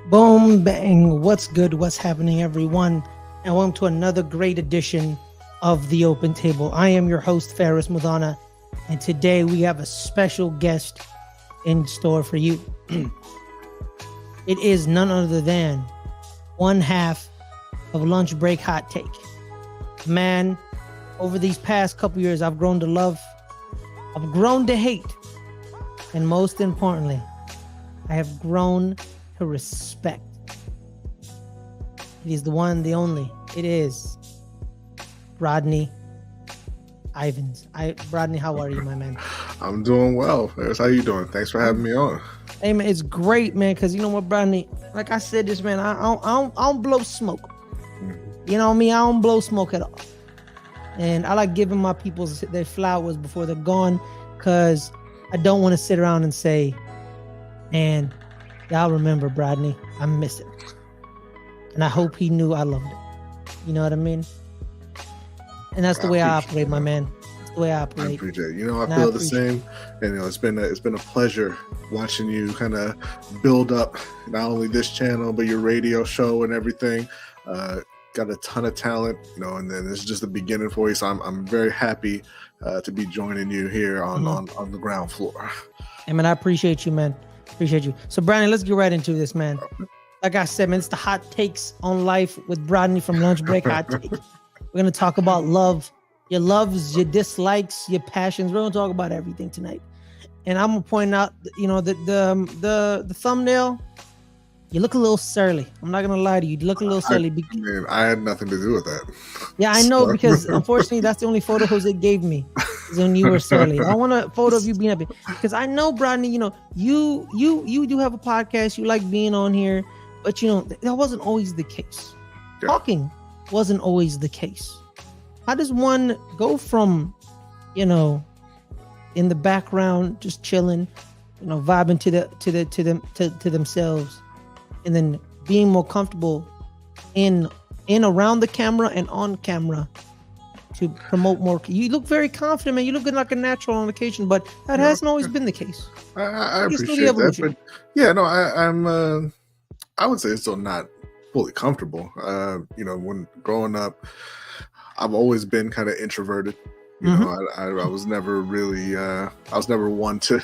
Boom, bang. What's good? What's happening, everyone? And welcome to another great edition of The Open Table. I am your host, Muthana, and today we have a special guest in store for you. It is none other than one half of Lunch Break Hot Take. Man, over these past couple years, I've grown to love, I've grown to hate, and most importantly, I have grown to respect. It is the one, the only. It is Brodny Iveans. Brodny, how are you, my man? I'm doing well. How you doing? Thanks for having me on. Hey, man, it's great, man, because you know what, Brodny? Like I said this, man, I don't blow smoke. Mm-hmm. You know what I mean? I don't blow smoke at all. And I like giving my people their flowers before they're gone, because I don't want to sit around and say, man, y'all remember Brodny? I miss it. And I hope he knew I loved it. You know what I mean? And that's the way I operate, my man. That's the way I operate. I appreciate it. You know, I feel the same. And you know, it's been a pleasure watching you kind of build up not only this channel, but your radio show and everything. Got a ton of talent, you know, and then this is just the beginning for you. So I'm very happy to be joining you here on the ground floor. Hey, man, I appreciate you, man. Appreciate you. So, Brodny, let's get right into this, man. Like I said, man, it's the hot takes on life with Brodny from Lunch Break Hot Take. We're gonna talk about love, your loves, your dislikes, your passions. We're gonna talk about everything tonight. And I'm gonna point out, you know, the thumbnail. You look a little surly. I'm not gonna lie to you. You look a little surly. Man, I had nothing to do with that. Yeah, I know, because unfortunately, that's the only photo Jose gave me. Is when you were surly. I want a photo of you being happy, because I know, Brodny, you know, you do have a podcast. You like being on here, but you know that wasn't always the case. Yeah. Talking wasn't always the case. How does one go from, you know, in the background just chilling, you know, vibing to themselves, and then being more comfortable in around the camera and on camera to promote more? You look very confident, man. You look good like a natural on occasion, but that hasn't always been the case. I appreciate that, but yeah, no, I'm I would say it's still not fully comfortable. You know, when growing up, I've always been kind of introverted. You know, I was never really, I was never one to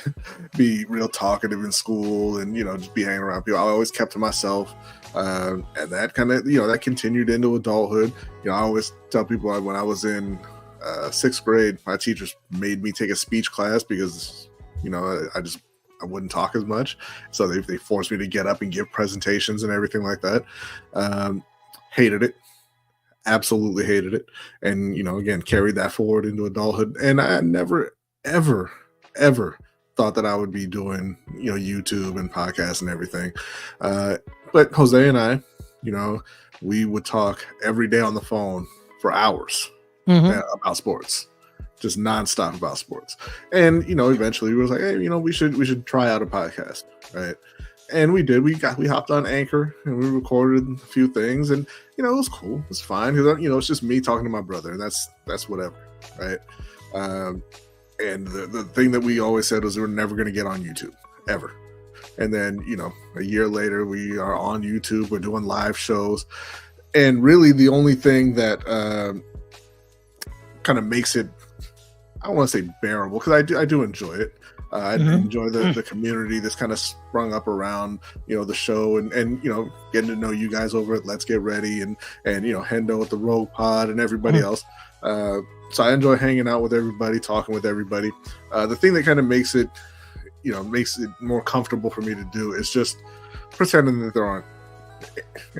be real talkative in school and, you know, just be hanging around people. I always kept to myself. And that kind of, you know, that continued into adulthood. You know, I always tell people when I was in 6th grade, my teachers made me take a speech class because, you know, I wouldn't talk as much. So they forced me to get up and give presentations and everything like that. Hated it. Absolutely hated it. And, you know, again, carried that forward into adulthood. And I never, ever thought that I would be doing, you know, YouTube and podcasts and everything. But Jose and I, you know, we would talk every day on the phone for hours about sports, just nonstop about sports. And, you know, eventually we was like, hey, you know, we should try out a podcast, right? And we did. We hopped on Anchor and we recorded a few things, and you know, it was cool. It's fine because, you know, it's just me talking to my brother, and that's whatever, right? And the thing that we always said was we're never going to get on YouTube ever. And then, you know, a year later, we are on YouTube. We're doing live shows, and really the only thing that kind of makes it, I don't want to say bearable, because I do enjoy it. I enjoy the community that's kind of sprung up around, you know, the show and you know, getting to know you guys over at Let's Get Ready and you know, Hendo at the Rogue Pod and everybody else. So I enjoy hanging out with everybody, talking with everybody. The thing that kind of makes it more comfortable for me to do is just pretending that there aren't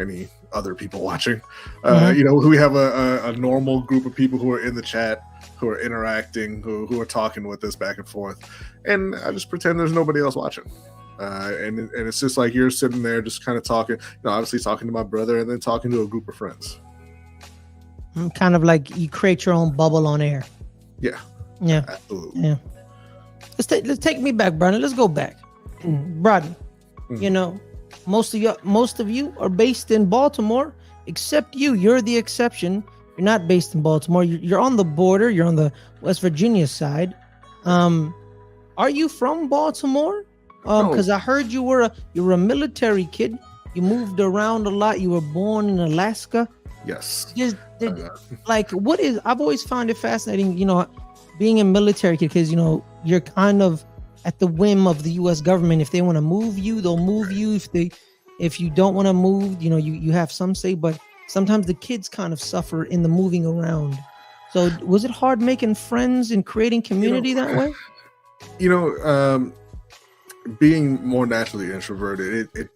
any other people watching. You know, we have a normal group of people who are in the chat, who are interacting, who are talking with us back and forth, and I just pretend there's nobody else watching, and it's just like you're sitting there just kind of talking, you know, obviously talking to my brother and then talking to a group of friends. Kind of like you create your own bubble on air. Yeah, absolutely. Yeah. Let's take me back, Brodny. Let's go back, Brodny. You know, most of you are based in Baltimore, except you. You're the exception. You're not based in Baltimore. You're on the border. You're on the West Virginia side. Are you from Baltimore? Because I heard you were a military kid. You moved around a lot. You were born in Alaska. Yes. I've always found it fascinating, being a military kid, because, you're kind of at the whim of the U.S. government. If they want to move you, they'll move you. If you don't want to move, you have some say, but sometimes the kids kind of suffer in the moving around. So was it hard making friends and creating community that way? Being more naturally introverted, it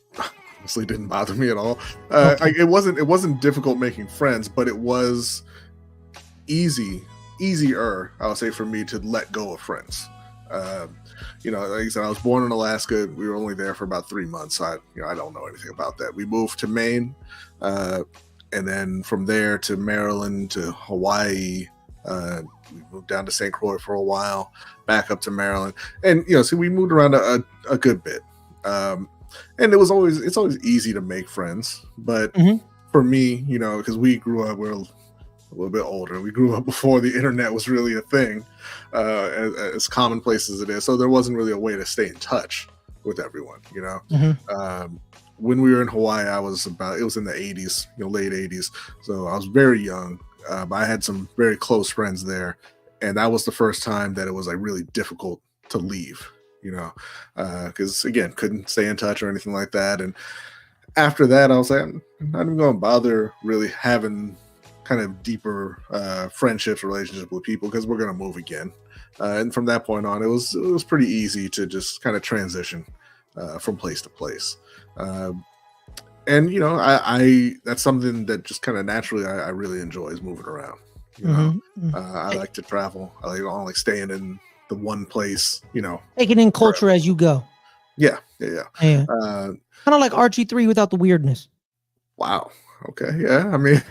honestly didn't bother me at all. It wasn't difficult making friends, but it was easier, I would say, for me to let go of friends. Like I said, I was born in Alaska. We were only there for about 3 months. So I don't know anything about that. We moved to Maine, and then from there to Maryland to Hawaii. We moved down to St. Croix for a while, back up to Maryland, and so we moved around a good bit. And it's always easy to make friends, but for me, because we grew up, we're a little bit older. We grew up before the internet was really a thing, as commonplace as it is. So there wasn't really a way to stay in touch with everyone. When we were in Hawaii, it was in the 80s, late 80s. So I was very young, but I had some very close friends there. And that was the first time that it was like really difficult to leave, because again, couldn't stay in touch or anything like that. And after that, I was like, I'm not even going to bother really having kind of deeper friendships, relationships with people, because we're going to move again. And from that point on, it was pretty easy to just kind of transition from place to place. And I that's something that just kind of naturally I really enjoy, is moving around. I like to travel. I don't like staying in the one place. Taking in culture as you go. Yeah. Kind of like RG3 without the weirdness. Wow. Okay. Yeah. I mean,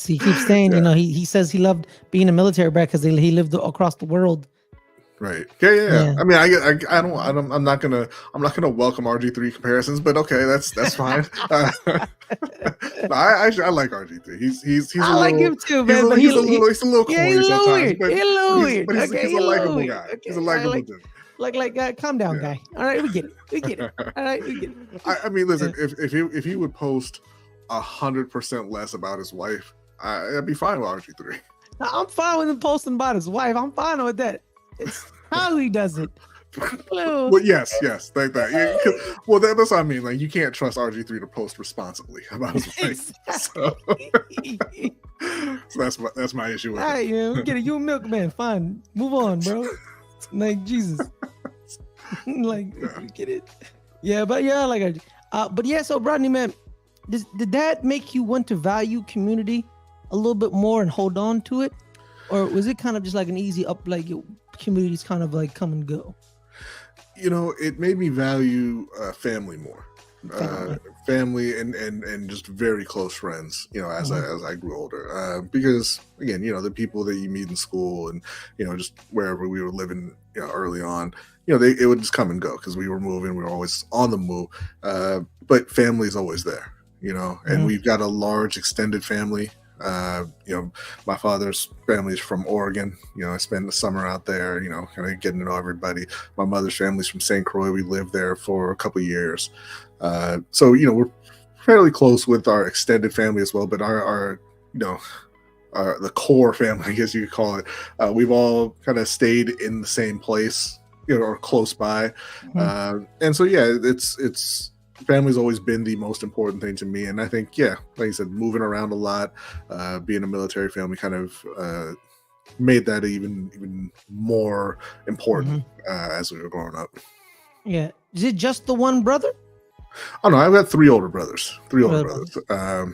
he keeps saying, he says he loved being a military brat because he lived across the world. Right. Yeah. I mean, I'm not gonna welcome RG3 comparisons, but okay, that's fine. I like RG3. He's I like him too, man. He's a little corny sometimes, but he's a little weird. He's a likable guy. Okay. He's a likable dude. Like, calm down, guy. All right, we get it. All right, we get it. I mean, listen, if he would post 100% less about his wife, I'd be fine with RG3. I'm fine with him posting about his wife. I'm fine with that. It's how he does it. Well, yes, like that. Yeah, well, that's what I mean. Like, you can't trust RG3 to post responsibly about his wife. Exactly. So that's my issue with it. Yeah, we get it. You a milkman. Fine. Move on, bro. Like, Jesus. Like, you get it. Yeah, but yeah, like, but yeah. So, Brodny, man, did that make you want to value community a little bit more and hold on to it, or was it kind of just like an easy up, like your communities kind of like come and go? It made me value family more. Family and just very close friends, as I grew older, because again, the people that you meet in school and just wherever we were living early on, it would just come and go because we were moving, we were always on the move, but family is always there, and we've got a large extended family. My father's family is from Oregon. I spent the summer out there, kind of getting to know everybody. My mother's family's from St. Croix. We lived there for a couple of years. So, we're fairly close with our extended family as well, but our the core family, I guess you could call it, we've all kind of stayed in the same place, or close by. And so, yeah, it's family's always been the most important thing to me. And I think, like you said, moving around a lot, being a military family kind of made that even more important as we were growing up. Yeah. Is it just the one brother? Oh, no, I've got three older brothers. Omar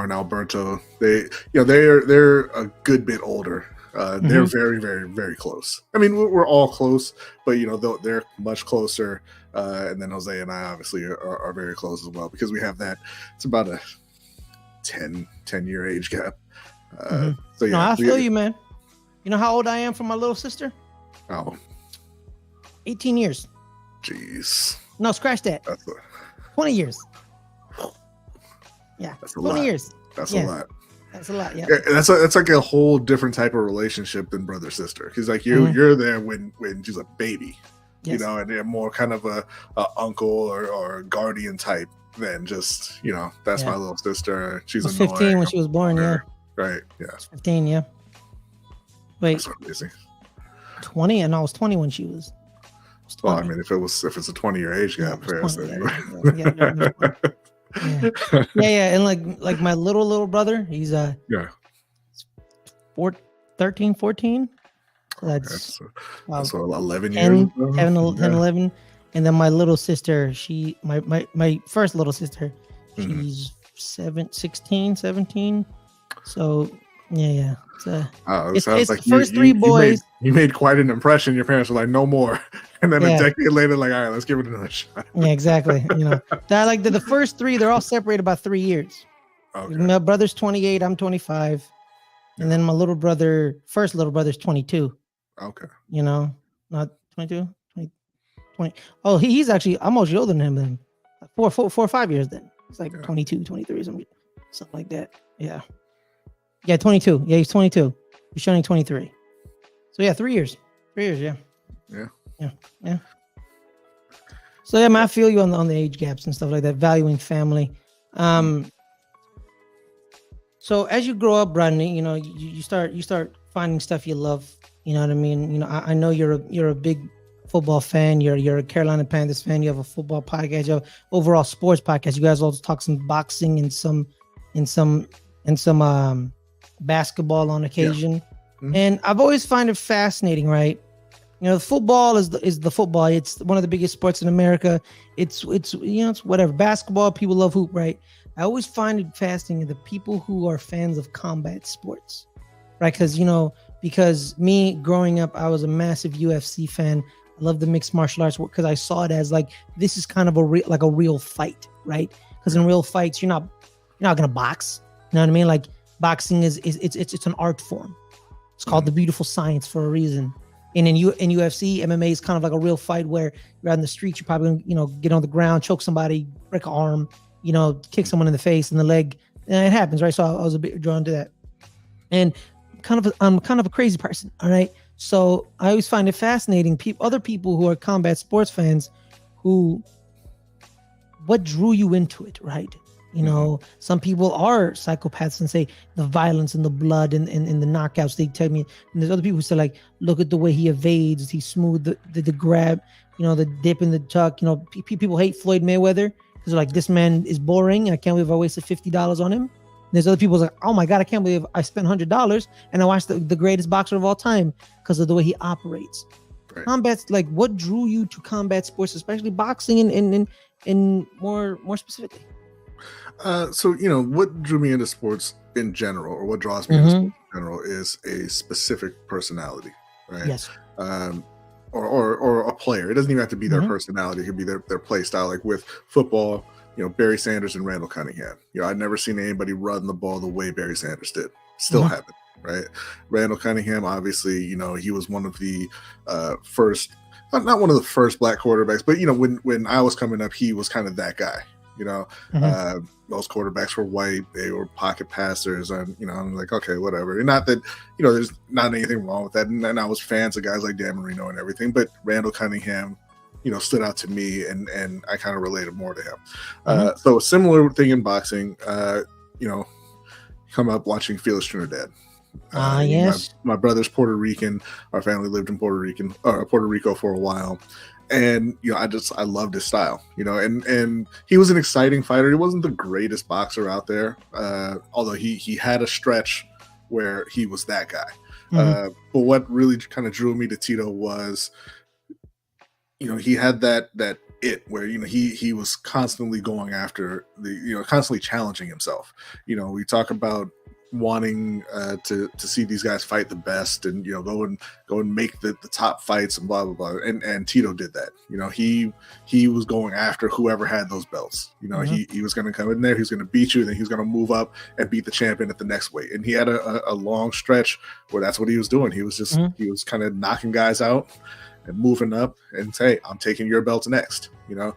and Alberto. They're a good bit older. They're very, very, very close. I mean, we're all close, but they're much closer. And then Jose and I obviously are very close as well, because we have that. It's about a 10-year age gap. So yeah, no, I feel you, man. You know how old I am from my little sister? Oh, 18 years. Jeez. No, scratch that. 20 years. Yeah, that's a 20 lot. years. That's a lot. That's a lot. Yeah. That's like a whole different type of relationship than brother sister, because like you're there when she's a baby, you know, and they're more kind of a uncle or guardian type than just, you know, that's my little sister. She's was 15 when she was born. Yeah. Right. Yeah. 15. Yeah. Wait. That's so crazy. 20, and I was 20 when she was. Well, I mean, if it's a 20-year age gap, yeah, and like my little brother, he's 13, 14. That's 11 years. 10, 11. And then my little sister, my first little sister, she's 16, 17. So yeah. It's like the first three boys. You made quite an impression. Your parents were like, no more. And then a decade later, like, all right, let's give it another shot. Yeah, exactly. You know, that like the first three, they're all separated by 3 years. Okay. My brother's 28, I'm 25. And then my first little brother's 22. Okay. You know, not 22, 20. Oh, he's actually, I'm much older than him then. 4 or 5 years then. It's like 22, 23, something like that. Yeah. Yeah, 22. Yeah, he's 22. He's turning 23. So yeah, 3 years. 3 years, yeah. So yeah, man, I feel you on the age gaps and stuff like that, valuing family. So as you grow up, Brodny, you know, you start finding stuff you love. You know what I mean? You know, I know you're a big football fan. You're a Carolina Panthers fan. You have a football podcast. You have overall sports podcast. You guys also talk some boxing and some basketball on occasion. Yeah. Mm-hmm. And I've always find it fascinating, right? You know, football is the football. It's one of the biggest sports in America. It's you know, it's whatever. Basketball, people love hoop, right? I always find it fascinating the people who are fans of combat sports, right? Because me growing up, I was a massive UFC fan. I love the mixed martial arts because I saw it as like this is kind of a real fight, right? Because in real fights, you're not gonna box. You know what I mean? Like boxing is an art form. It's called the beautiful science for a reason. And in UFC, MMA is kind of like a real fight where you're out in the street, you're probably going to, you know, get on the ground, choke somebody, break an arm, you know, kick someone in the face and the leg. And it happens, right? So I was a bit drawn to that. And I'm kind of a crazy person, all right? So I always find it fascinating. Other people who are combat sports fans what drew you into it, right? You know, some people are psychopaths and say the violence and the blood and the knockouts. They tell me, and there's other people who say like, look at the way he evades. He's smooth, the grab, you know, the dip and the tuck. You know, people hate Floyd Mayweather because they're like, this man is boring. I can't believe I wasted $50 on him. And there's other people like, oh my God, I can't believe I spent $100 and I watched the greatest boxer of all time because of the way he operates. Right. Combat's like, what drew you to combat sports, especially boxing and more specifically? So, you know, what drew me into sports in general, or what draws me into sports in general, is a specific personality, right? Yes. Or a player. It doesn't even have to be their personality. It could be their play style. Like with football, you know, Barry Sanders and Randall Cunningham. You know, I'd never seen anybody run the ball the way Barry Sanders did. Still haven't, right? Randall Cunningham, obviously, you know, he was one of the first, not one of the first black quarterbacks, but, you know, when I was coming up, he was kind of that guy. You know, most quarterbacks were white. They were pocket passers, and you know, I'm like, okay, whatever. And not that, you know, there's not anything wrong with that. And I was fans of guys like Dan Marino and everything, but Randall Cunningham, you know, stood out to me, and I kind of related more to him. So a similar thing in boxing. You know, come up watching Felix Trinidad. Yes. My brother's Puerto Rican. Our family lived in Puerto Rico for a while. And, you know, I loved his style, you know, and he was an exciting fighter. He wasn't the greatest boxer out there. Although he had a stretch where he was that guy. But what really kind of drew me to Tito was, you know, he had that it where, you know, he was constantly going after constantly challenging himself. You know, we talk about wanting to see these guys fight the best and, you know, go and make the top fights and blah blah blah, and Tito did that. You know, he was going after whoever had those belts. You know, he was going to come in there, he's going to beat you, then he's going to move up and beat the champion at the next weight. And he had a long stretch where that's what he was doing. He was just he was kind of knocking guys out and moving up and say, I'm taking your belt next. You know,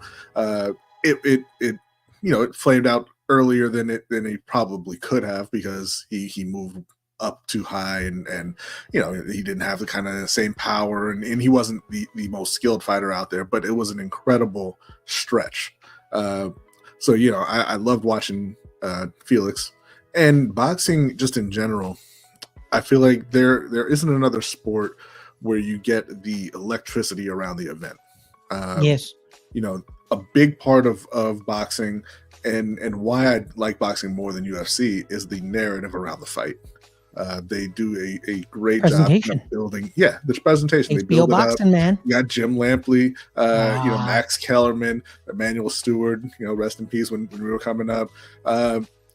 it you know, it flamed out earlier than he probably could have, because he moved up too high, and you know, he didn't have the kind of same power, and he wasn't the most skilled fighter out there, but it was an incredible stretch. So you know, I loved watching Felix, and boxing just in general. I feel like there isn't another sport where you get the electricity around the event. Yes. You know, a big part of boxing and why I like boxing more than UFC is the narrative around the fight. They do a great job of building. Yeah, the presentation. They build boxing, it up. Man. You got Jim Lampley, you know, Max Kellerman, Emmanuel Stewart, you know, rest in peace when we were coming up.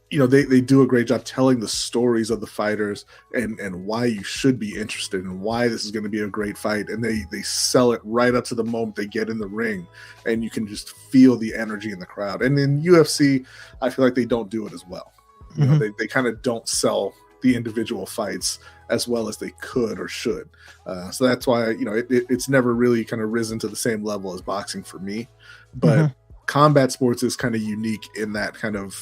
You know, they do a great job telling the stories of the fighters and why you should be interested and why this is going to be a great fight. And they sell it right up to the moment they get in the ring, and you can just feel the energy in the crowd. And in UFC, I feel like they don't do it as well. You know, they kind of don't sell the individual fights as well as they could or should. So that's why, you know, it's never really kind of risen to the same level as boxing for me. But combat sports is kind of unique in that kind of,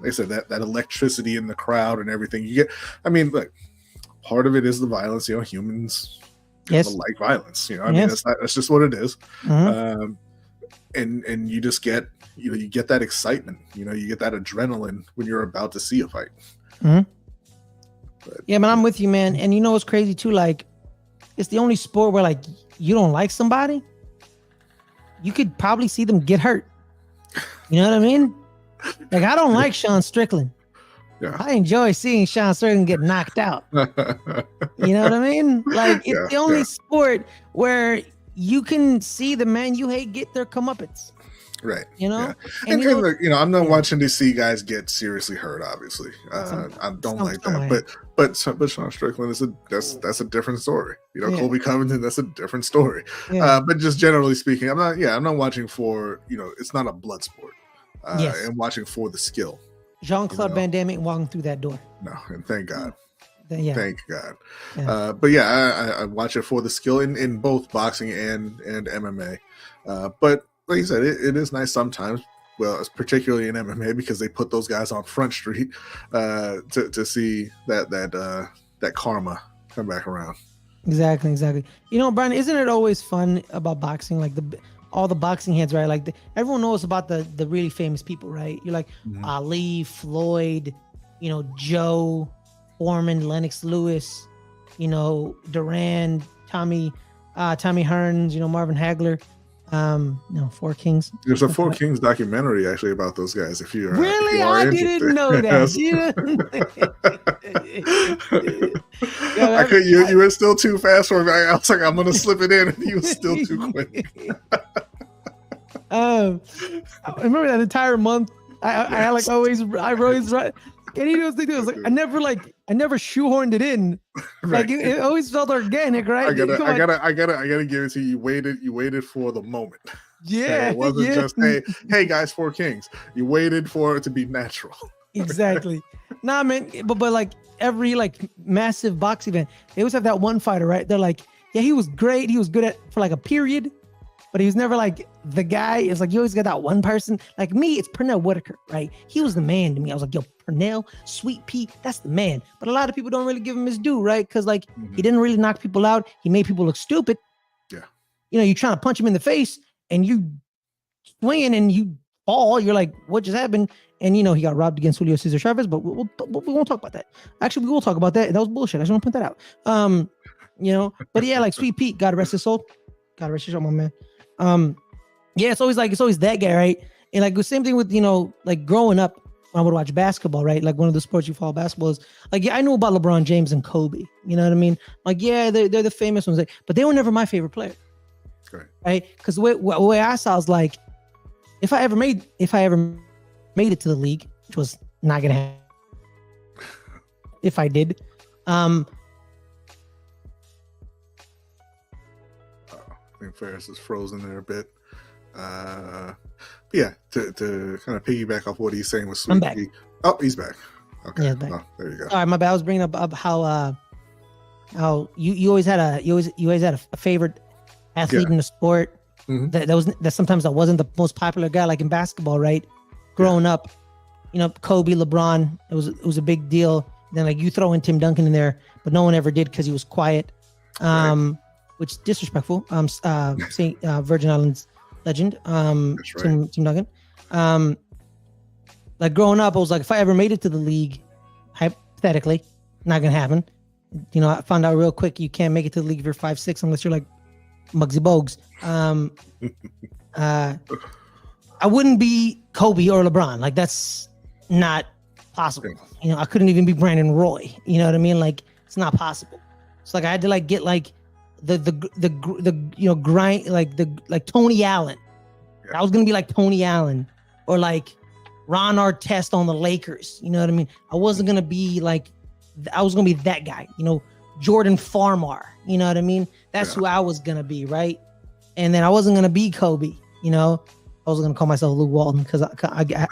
like I said, that electricity in the crowd and everything you get. I mean, like, part of it is the violence. You know, humans like violence. You know, I mean, that's just what it is. And you just get, you know, you get that excitement. You know, you get that adrenaline when you're about to see a fight. But, yeah, man, I'm with you, man. And you know what's crazy too? Like, it's the only sport where, like, you don't like somebody, you could probably see them get hurt. You know what I mean? Like, I don't like Sean Strickland. Yeah. I enjoy seeing Sean Strickland get knocked out. You know what I mean? Like, it's the only sport where you can see the man you hate get their comeuppance. Right. You know? Yeah. And you know, I'm not watching to see guys get seriously hurt, obviously. I don't like that. But Sean Strickland that's a different story. You know, Colby Covington, that's a different story. But just generally speaking, I'm not watching for, you know, it's not a blood sport. And watching for the skill. Jean-Claude Van Damme ain't walking through that door. No, and thank God. Thank God. But yeah, I watch it for the skill in both boxing and MMA. But like you said, it is nice sometimes. Well, it's particularly in MMA because they put those guys on Front Street to see that karma come back around. Exactly. You know, Brian, isn't it always fun about boxing? Like all the boxing heads, right? Like everyone knows about the really famous people, right? You're like Ali, Floyd, you know, Joe, Foreman, Lennox Lewis, you know, Duran, Tommy Hearns, you know, Marvin Hagler. No, Four Kings. There's a Four Kings documentary actually about those guys. If you're really, I didn't know that. You were still too fast for me. I was like, I'm gonna slip it in, and you were still too quick. I remember that entire month. I always right. And he was like, I never shoehorned it in. Right. Like it always felt organic, right? I gotta give it to you. You waited for the moment. Yeah. It wasn't just hey guys, Four Kings. You waited for it to be natural. Exactly. Nah, man, but like every like massive box event, they always have that one fighter, right? They're like, yeah, he was great. He was good for like a period, but he was never like the guy. It's like you always got that one person. Like me, it's Pernell Whitaker, right? He was the man to me. I was like, yo, Pernell, Sweet Pea, that's the man. But a lot of people don't really give him his due, right? Because like he didn't really knock people out. He made people look stupid. Yeah. You know, you're trying to punch him in the face and you swing and you fall. You're like, what just happened? And you know, he got robbed against Julio Cesar Chavez, but we won't talk about that. Actually, we will talk about that. That was bullshit. I just want to point that out. You know, but yeah, like Sweet Pete, God rest his soul. God rest his soul, my man. Yeah, it's always that guy, right? And like the same thing with, you know, like growing up when I would watch basketball, right? Like one of the sports you follow basketball is like, yeah, I knew about LeBron James and Kobe. You know what I mean? Like, yeah, they're the famous ones, but they were never my favorite player. Right? Because the way I saw it was like, if I ever made it to the league, which was not gonna happen. If I did, I think Ferris is frozen there a bit. But yeah, to kind of piggyback off what he's saying with Sweet Pea. Oh, he's back. Okay, yeah, back. Oh, there you go. All right, my bad. I was bringing up how you always had a favorite athlete in the sport. That sometimes that wasn't the most popular guy, like in basketball, right? Growing up, you know, Kobe, LeBron, it was a big deal. Then like you throw in Tim Duncan in there, but no one ever did because he was quiet. Which is disrespectful. Virgin Islands legend. Tim Duncan. Like growing up, I was like, if I ever made it to the league, hypothetically, not gonna happen. You know, I found out real quick you can't make it to the league if you're 5'6" unless you're like Muggsy Bogues. I wouldn't be Kobe or LeBron. Like that's not possible. You know, I couldn't even be Brandon Roy. You know what I mean? Like it's not possible. It's like I had to like get like the you know grind like Tony Allen. I was gonna be like Tony Allen or like Ron Artest on the Lakers. You know what I mean? I wasn't gonna be like I was gonna be that guy. You know, Jordan Farmar. You know what I mean? That's who I was gonna be, right? And then I wasn't gonna be Kobe. You know, I was gonna call myself Luke Walton because I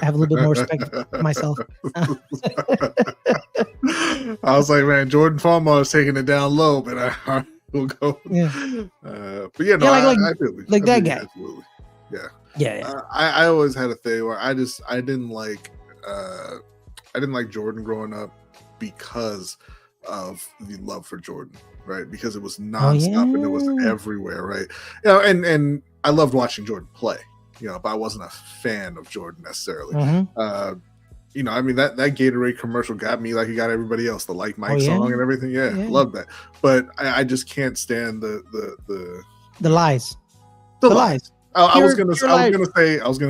have a little bit more respect for myself. I was like, man, Jordan Farmar is taking it down low, but I will go. Yeah. But yeah, no, I feel like that guy. Absolutely. Yeah. Yeah. I always had a thing where I didn't like Jordan growing up because of the love for Jordan, right? Because it was nonstop and it was everywhere, right? You know, and I loved watching Jordan play, you know, but I wasn't a fan of Jordan necessarily. You know, I mean that Gatorade commercial got me like it got everybody else, the Like Mike song and everything. Yeah, love that. But I just can't stand the lies. The lies. I was gonna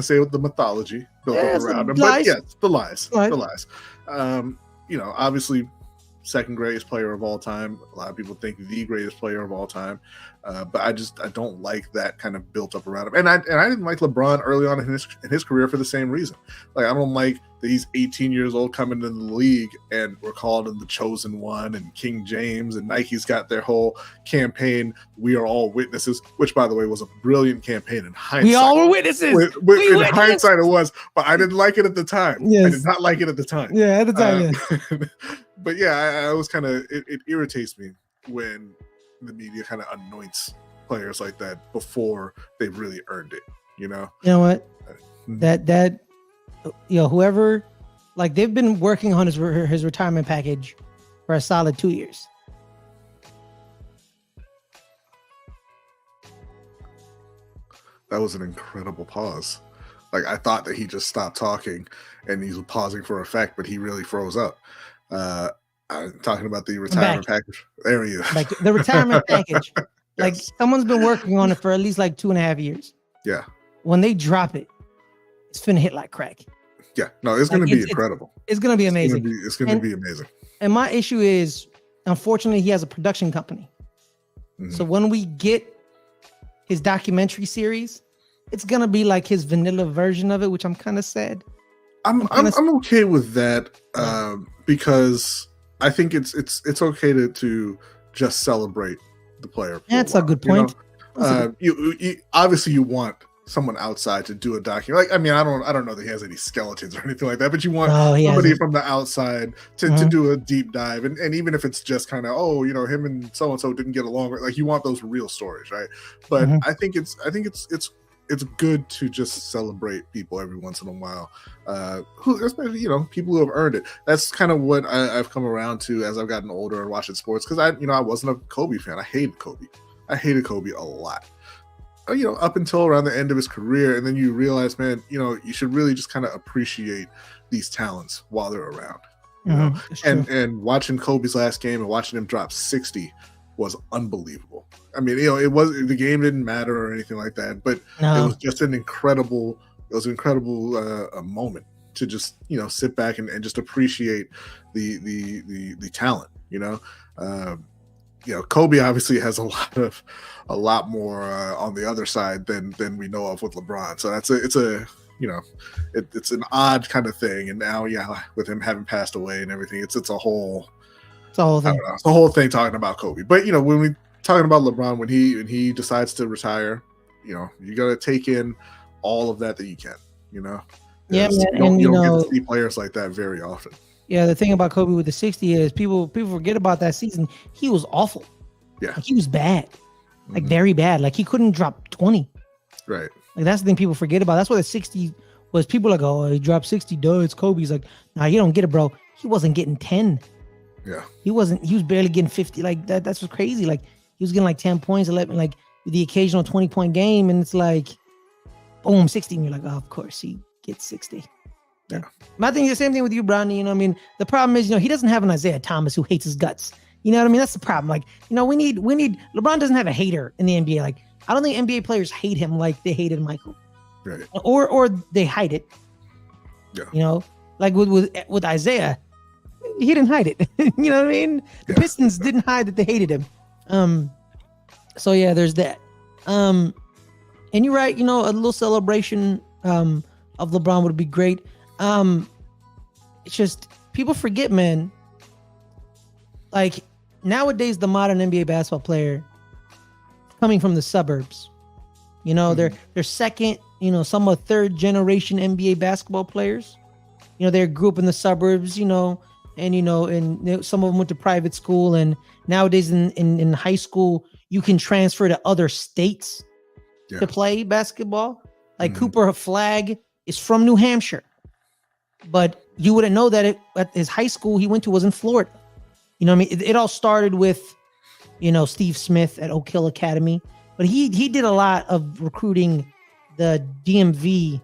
say with the mythology built up around them, but yes, the lies. The lies. You know, obviously, second greatest player of all time. A lot of people think the greatest player of all time, but I don't like that kind of built up around him. And I didn't like LeBron early on in his career for the same reason. Like I don't like that he's 18 years old coming into the league and we're calling him the chosen one and King James, and Nike's got their whole campaign, We Are All Witnesses, which by the way was a brilliant campaign in hindsight. We all were witnesses. In hindsight it was, but I didn't like it at the time. Yes. I did not like it at the time. Yeah, at the time. But yeah, I was kind of, it irritates me when the media kind of anoints players like that before they've really earned it, you know? You know what? That you know, whoever, like they've been working on his retirement package for a solid 2 years. That was an incredible pause. Like I thought that he just stopped talking and he's pausing for effect, but he really froze up. I'm talking about the retirement package. There he is. Like the retirement package. Like someone's been working on it for at least like 2.5 years. Yeah. When they drop it, it's finna hit like crack. Yeah. No, it's going to be incredible. It's going to be amazing. It's going to be amazing. And my issue is, unfortunately, he has a production company. So when we get his documentary series, it's going to be like his vanilla version of it, which I'm kind of sad. I'm okay with that because I think it's okay to just celebrate the player. That's a good point. You obviously you want someone outside to do a documentary. Like I mean, I don't know that he has any skeletons or anything like that, but you want somebody from the outside to do a deep dive, and even if it's just kind of you know, him and so didn't get along, like you want those real stories, right? But I think it's good to just celebrate people every once in a while, who, especially, you know, people who have earned it. That's kind of what I've come around to as I've gotten older and watching sports, because I wasn't a Kobe fan. I hated Kobe a lot, you know, up until around the end of his career, and then you realize, man, you know, you should really just kind of appreciate these talents while they're around, you know? And watching Kobe's last game and watching him drop 60 was unbelievable. I mean, you know, the game didn't matter or anything like that, but it was just an incredible moment to just, you know, sit back and just appreciate the talent, you know. You know, Kobe obviously has a lot more on the other side than we know of with LeBron. So it's an odd kind of thing. And now, with him having passed away and everything, it's a whole thing. It's a whole thing talking about Kobe. But you know, when we talking about LeBron, when he decides to retire, you know, you got to take in all of that you can, you know. Yeah, you don't get to see players like that very often. Yeah, the thing about Kobe with the 60 is people forget about that season. He was awful. Yeah, like, he was bad, like very bad. Like he couldn't drop 20. Right. Like that's the thing people forget about. That's why the 60 was. People like, oh, he dropped 60. Duh, it's Kobe. He's like, nah, you don't get it, bro. He wasn't getting 10. Yeah. He was barely getting 50. Like that's what's crazy. Like he was getting like 10 points, 11, like the occasional 20-point game. And it's like, boom, 60. And you're like, oh, of course he gets 60. Yeah. I think the same thing with you, Brodny. You know what I mean? The problem is, he doesn't have an Isaiah Thomas who hates his guts. You know what I mean? That's the problem. Like, we need LeBron doesn't have a hater in the NBA. Like, I don't think NBA players hate him like they hated Michael. Right. Or they hide it. Yeah. Like with Isaiah, he didn't hide it. You know what I mean? The Pistons didn't hide that they hated him. So yeah, there's that. And you're right, a little celebration of LeBron would be great. It's just people forget, man. Like nowadays, the modern NBA basketball player coming from the suburbs, they're second, some are third generation NBA basketball players. They grew up in the suburbs, and some of them went to private school. And nowadays in high school, you can transfer to other states to play basketball. Like Cooper Flagg is from New Hampshire. But you wouldn't know that at his high school he went to was in Florida. You know what I mean? It all started with, Steve Smith at Oak Hill Academy. But he did a lot of recruiting the DMV,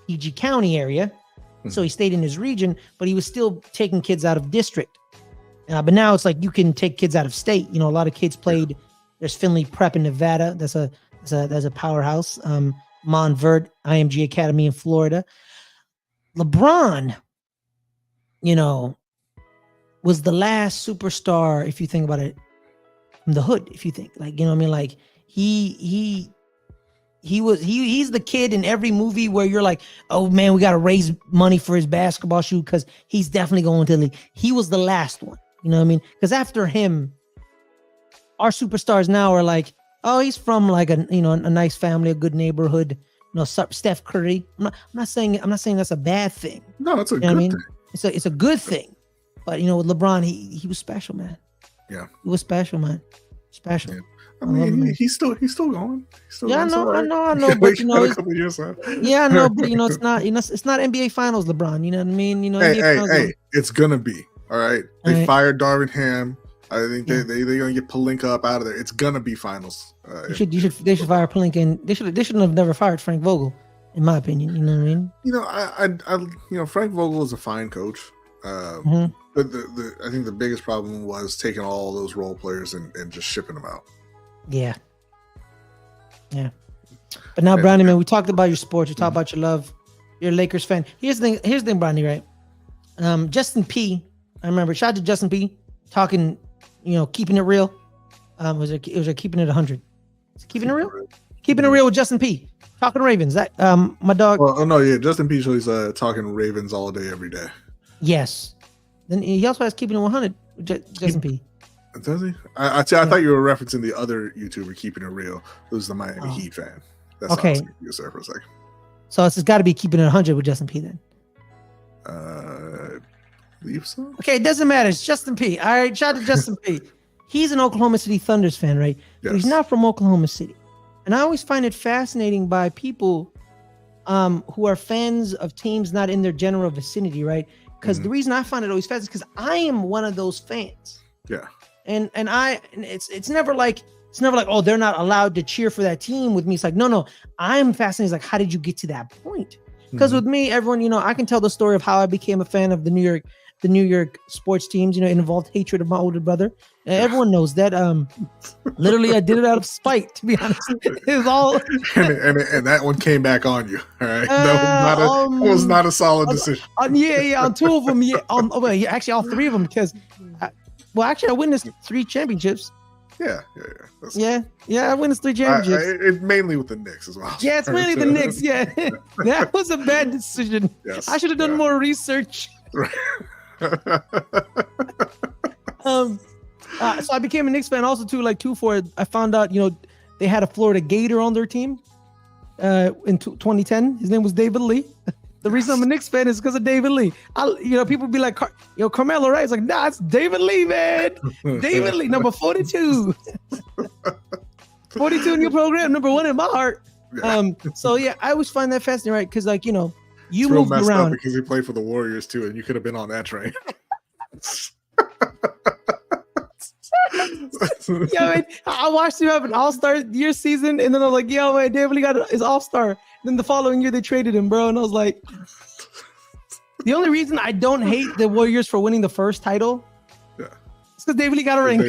PG County area. So he stayed in his region, but he was still taking kids out of district. But now it's like you can take kids out of state. A lot of kids played. There's Finley Prep in Nevada. That's a powerhouse. Montverde IMG Academy in Florida. LeBron, was the last superstar, if you think about it, from the hood, if you think. Like, like he's the kid in every movie where you're like, oh man, we got to raise money for his basketball shoe because he's definitely going to the league. He was the last one, you know what I mean? Because after him, our superstars now are like, oh, he's from like a nice family, a good neighborhood. Steph Curry. I'm not saying that's a bad thing. No, it's a good thing. It's a good thing. But with LeBron, he was special, man. Yeah, he was special, man. Special. Yeah. I mean, he's still going. I know. But a couple years out. Yeah, I know. But it's not. It's not NBA Finals, LeBron. You know what I mean? Hey, it's gonna be all right. They fired Darvin Ham. I think they're gonna get Pelinka up out of there. It's gonna be finals. They should fire Pelinka, and they shouldn't have never fired Frank Vogel, in my opinion. You know what I mean? I Frank Vogel is a fine coach. But I think the biggest problem was taking all those role players and just shipping them out. Yeah. But now, Brodny, man, we talked about your sports. We talked about your love. You're a Lakers fan. Here's the thing, Brodny, right? Justin P. I remember. Shout out to Justin P. Talking. Keeping it real. Was it keeping it 100? Is it keeping it real? Keeping it real with Justin P. Talking Ravens. That my dog. Well, no, yeah, Justin P. So he's talking Ravens all day, every day. Yes. Then he also has keeping it 100 with Justin P. Does he? I thought you were referencing the other YouTuber, Keeping It Real, who's the Miami Heat fan. That's okay. Yes, sir, for a second. So it's got to be keeping it 100 with Justin P. Then. Believe so. Okay, it doesn't matter. It's Justin P. All right, shout out to Justin P. He's an Oklahoma City Thunders fan, right? Yes. But he's not from Oklahoma City. And I always find it fascinating by people who are fans of teams not in their general vicinity, right? Because the reason I find it always fascinating is because I am one of those fans. Yeah. And it's never like oh, they're not allowed to cheer for that team with me. It's like no, I'm fascinated. It's like, how did you get to that point? Because with me, everyone, I can tell the story of how I became a fan of the New York sports teams. It involved hatred of my older brother. Everyone knows that. Literally, I did it out of spite. To be honest, it was all. and that one came back on you. All right, that was not a solid decision. On two of them. Actually, all three of them. Because, I witnessed 3 championships. Yeah. I witnessed 3 championships. Mainly with the Knicks as well. Yeah, it's mainly the Knicks. Yeah, that was a bad decision. Yes. I should have done more research. So I became a Knicks fan also too. Like I found out they had a Florida Gator on their team in 2010. His name was David Lee. The reason I'm a Knicks fan is because of David Lee. People be like, Carmelo, right? It's like, nah, it's David Lee, man. David Lee, number 42. 42 in your program, number 1 in my heart. So yeah, I always find that fascinating, right? Because you moved around because he played for the Warriors too, and you could have been on that train. Yeah, man, I watched him have an all-star year season, and then I was like, yo, man, David Lee got his all-star. Then the following year they traded him, bro, and I was like, the only reason I don't hate the Warriors for winning the first title, is because David Lee got a ring.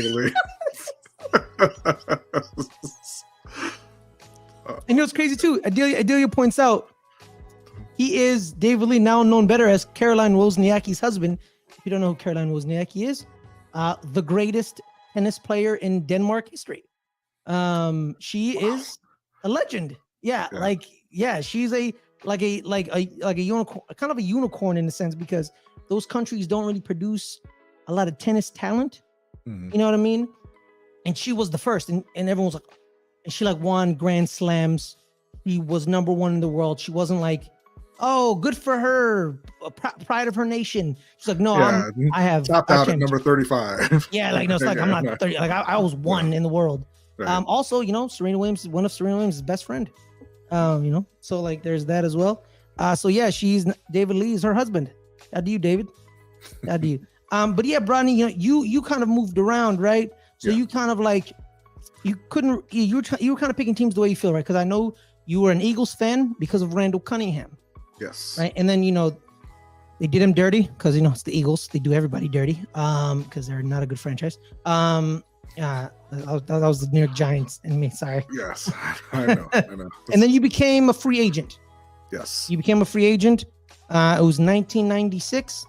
And you know what's crazy too? Adelia points out he is David Lee, now known better as Caroline Wozniacki's husband. If you don't know who Caroline Wozniacki is, the greatest tennis player in Denmark history. She is a legend. She's a unicorn, kind of a unicorn in a sense, because those countries don't really produce a lot of tennis talent. Mm-hmm. You know what I mean? And she was the first, and everyone was like, and she like won Grand Slams. She was number one in the world. She wasn't like, oh, good for her, pride of her nation. She's like, no, I have topped out at number 35. Yeah, like no, it's like I'm not 30. Like I was one in the world. Right. Also, you know, Serena Williams is one of Serena Williams' best friend. You know, so like there's that as well. So yeah, David Lee is her husband. How do you, David? How do you? But yeah, Brodny, you know, you kind of moved around, right? So you kind of like, you were kind of picking teams the way you feel, right? Because I know you were an Eagles fan because of Randall Cunningham. Yes. Right. And then, you know, they did him dirty because, you know, it's the Eagles. They do everybody dirty because they're not a good franchise. That was the New York Giants and me. Sorry. Yes, I know. And then you became a free agent. Yes. You became a free agent. It was 1996,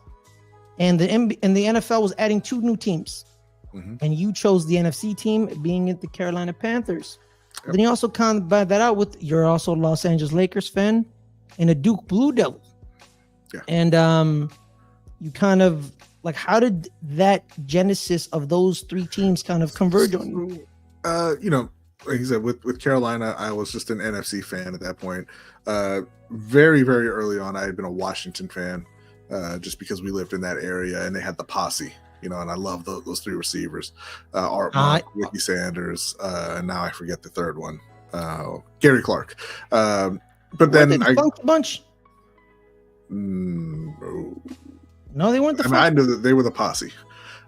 and the NFL was adding 2 new teams. Mm-hmm. And you chose the NFC team, being at the Carolina Panthers. Yep. Then you also kind of buy that out with, you're also a Los Angeles Lakers fan and a Duke Blue Devil. Yeah. And you kind of like, how did that genesis of those 3 teams kind of converge on you? You know, like you said, with Carolina, I was just an NFC fan at that point. Very, very early on, I had been a Washington fan, just because we lived in that area and they had the posse. You know, and I love those 3 receivers, Art Monk, Ricky Sanders, and now I forget the third one, Gary Clark. But then bunch. No, they weren't the. I knew that they were the posse,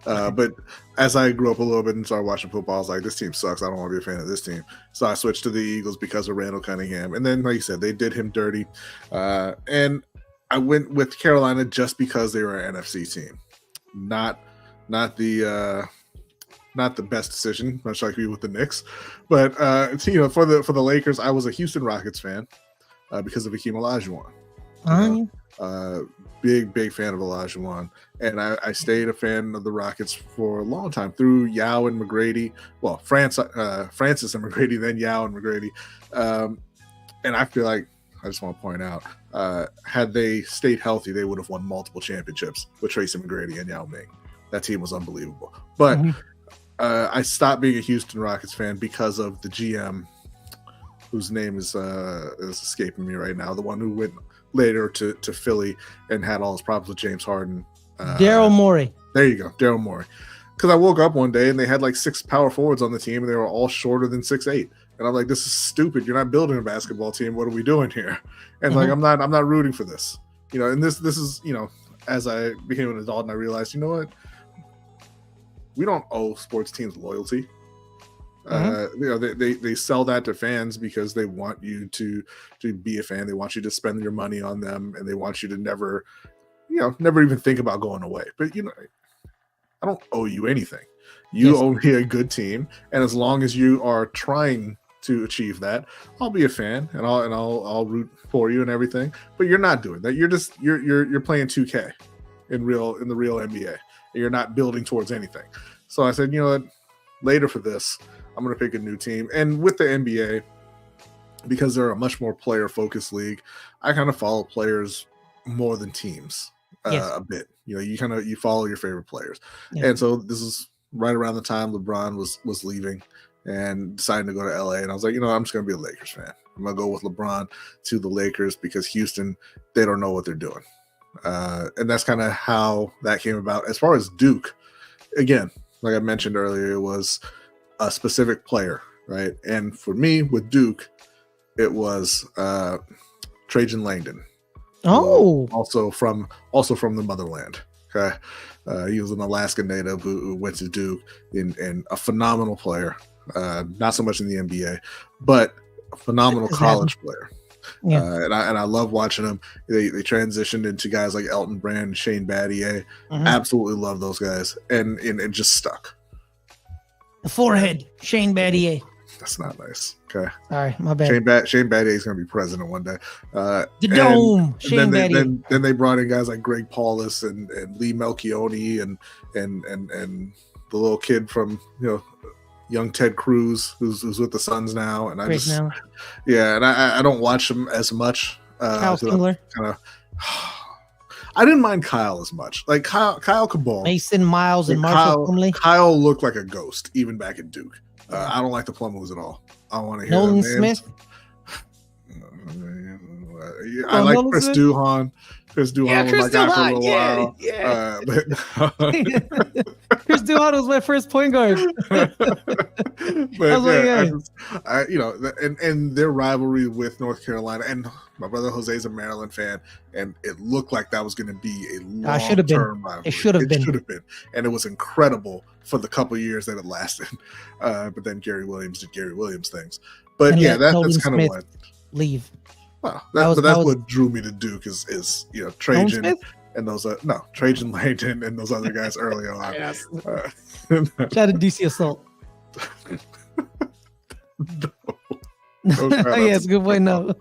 but as I grew up a little bit and started watching football, I was like, this team sucks. I don't want to be a fan of this team. So I switched to the Eagles because of Randall Cunningham, and then, like you said, they did him dirty, and I went with Carolina just because they were an NFC team, not the best decision, much like me with the Knicks, but you know, for the Lakers, I was a Houston Rockets fan because of Hakeem Olajuwon. Big fan of Olajuwon, and I stayed a fan of the Rockets for a long time through Yao and McGrady. Well, Francis and McGrady, then Yao and McGrady, and I feel like, I just want to point out, had they stayed healthy, they would have won multiple championships with Tracy McGrady and Yao Ming. That team was unbelievable. But I stopped being a Houston Rockets fan because of the GM, whose name is escaping me right now. The one who went later to Philly and had all his problems with James Harden. Daryl Morey. There you go, Daryl Morey. Because I woke up one day and they had like 6 power forwards on the team and they were all shorter than 6'8". And I'm like, this is stupid. You're not building a basketball team. What are we doing here? And like, I'm not rooting for this. You know, and this is, you know, as I became an adult and I realized, you know what? We don't owe sports teams loyalty. You know, they sell that to fans because they want you to be a fan. They want you to spend your money on them, and they want you to never even think about going away. But you know, I don't owe you anything. You owe me a good team, and as long as you are trying to achieve that, I'll be a fan and I'll root for you and everything. But you're not doing that. You're just you're playing 2K in the real NBA. You're not building towards anything. So I said, you know what? Later for this, I'm going to pick a new team. And with the NBA, because they're a much more player-focused league, I kind of follow players more than teams a bit. You know, you follow your favorite players. Yeah. And so this is right around the time LeBron was leaving and deciding to go to LA. And I was like, you know, I'm just going to be a Lakers fan. I'm going to go with LeBron to the Lakers because Houston, they don't know what they're doing. And that's kind of how that came about. As far as Duke, again, like I mentioned earlier, it was a specific player, right? And for me with Duke, it was Trajan Langdon. Oh, also from the motherland, Okay, he was an Alaskan native who went to Duke and a phenomenal player. Not so much in the NBA, but a phenomenal college player. Yeah. And I love watching them. They transitioned into guys like Elton Brand and Shane Battier. Absolutely love those guys, and it just stuck. The forehead, Shane Battier. That's not nice. Okay. All right, my bad. Shane Battier is going to be president one day. The dome. Shane Battier. Then they brought in guys like Greg Paulus and Lee Melchione and the little kid from young Ted Cruz who's with the Suns now. And I and I don't watch him as much. Kyle Singler. I didn't mind Kyle as much. Like Kyle could ball. Mason Miles and Marshall Plumlee. Kyle looked like a ghost even back at Duke. I don't like the Plum-Moves at all. I want to hear Nolan Smith. I like Chris Smith? Duhon. Chris Duhon was my guy for a little while. Yeah. Chris Duhon was my first point guard. And their rivalry with North Carolina, and my brother Jose's a Maryland fan, and it looked like that was going to be a long-term rivalry. It should have been, and it was incredible for the couple of years that it lasted. But then Gary Williams did Gary Williams things. But that's kind of what leave. Well, that's what drew me to Duke is Trajan and those Trajan Langdon and those other guys early on. Yes. Shout out to DC Assault. No. Yes, good point. No.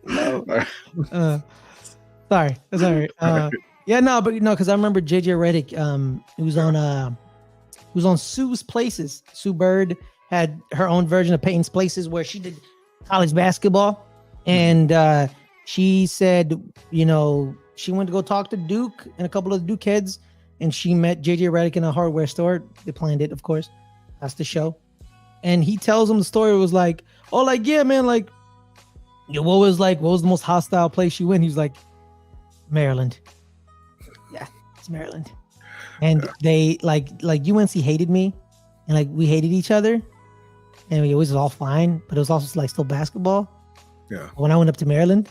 Sorry. Because I remember JJ Redick. He was on Sue's Places. Sue Bird had her own version of Peyton's Places where she did college basketball, and she said, she went to go talk to Duke and a couple of Duke heads, and she met JJ Redick in a hardware store. They planned it, of course. That's the show. And he tells them the story. It was like, yeah, man, what was the most hostile place you went? He was like, Maryland. Yeah, it's Maryland. And they like UNC hated me, and we hated each other, and it was all fine, but it was also still basketball. Yeah. When I went up to Maryland,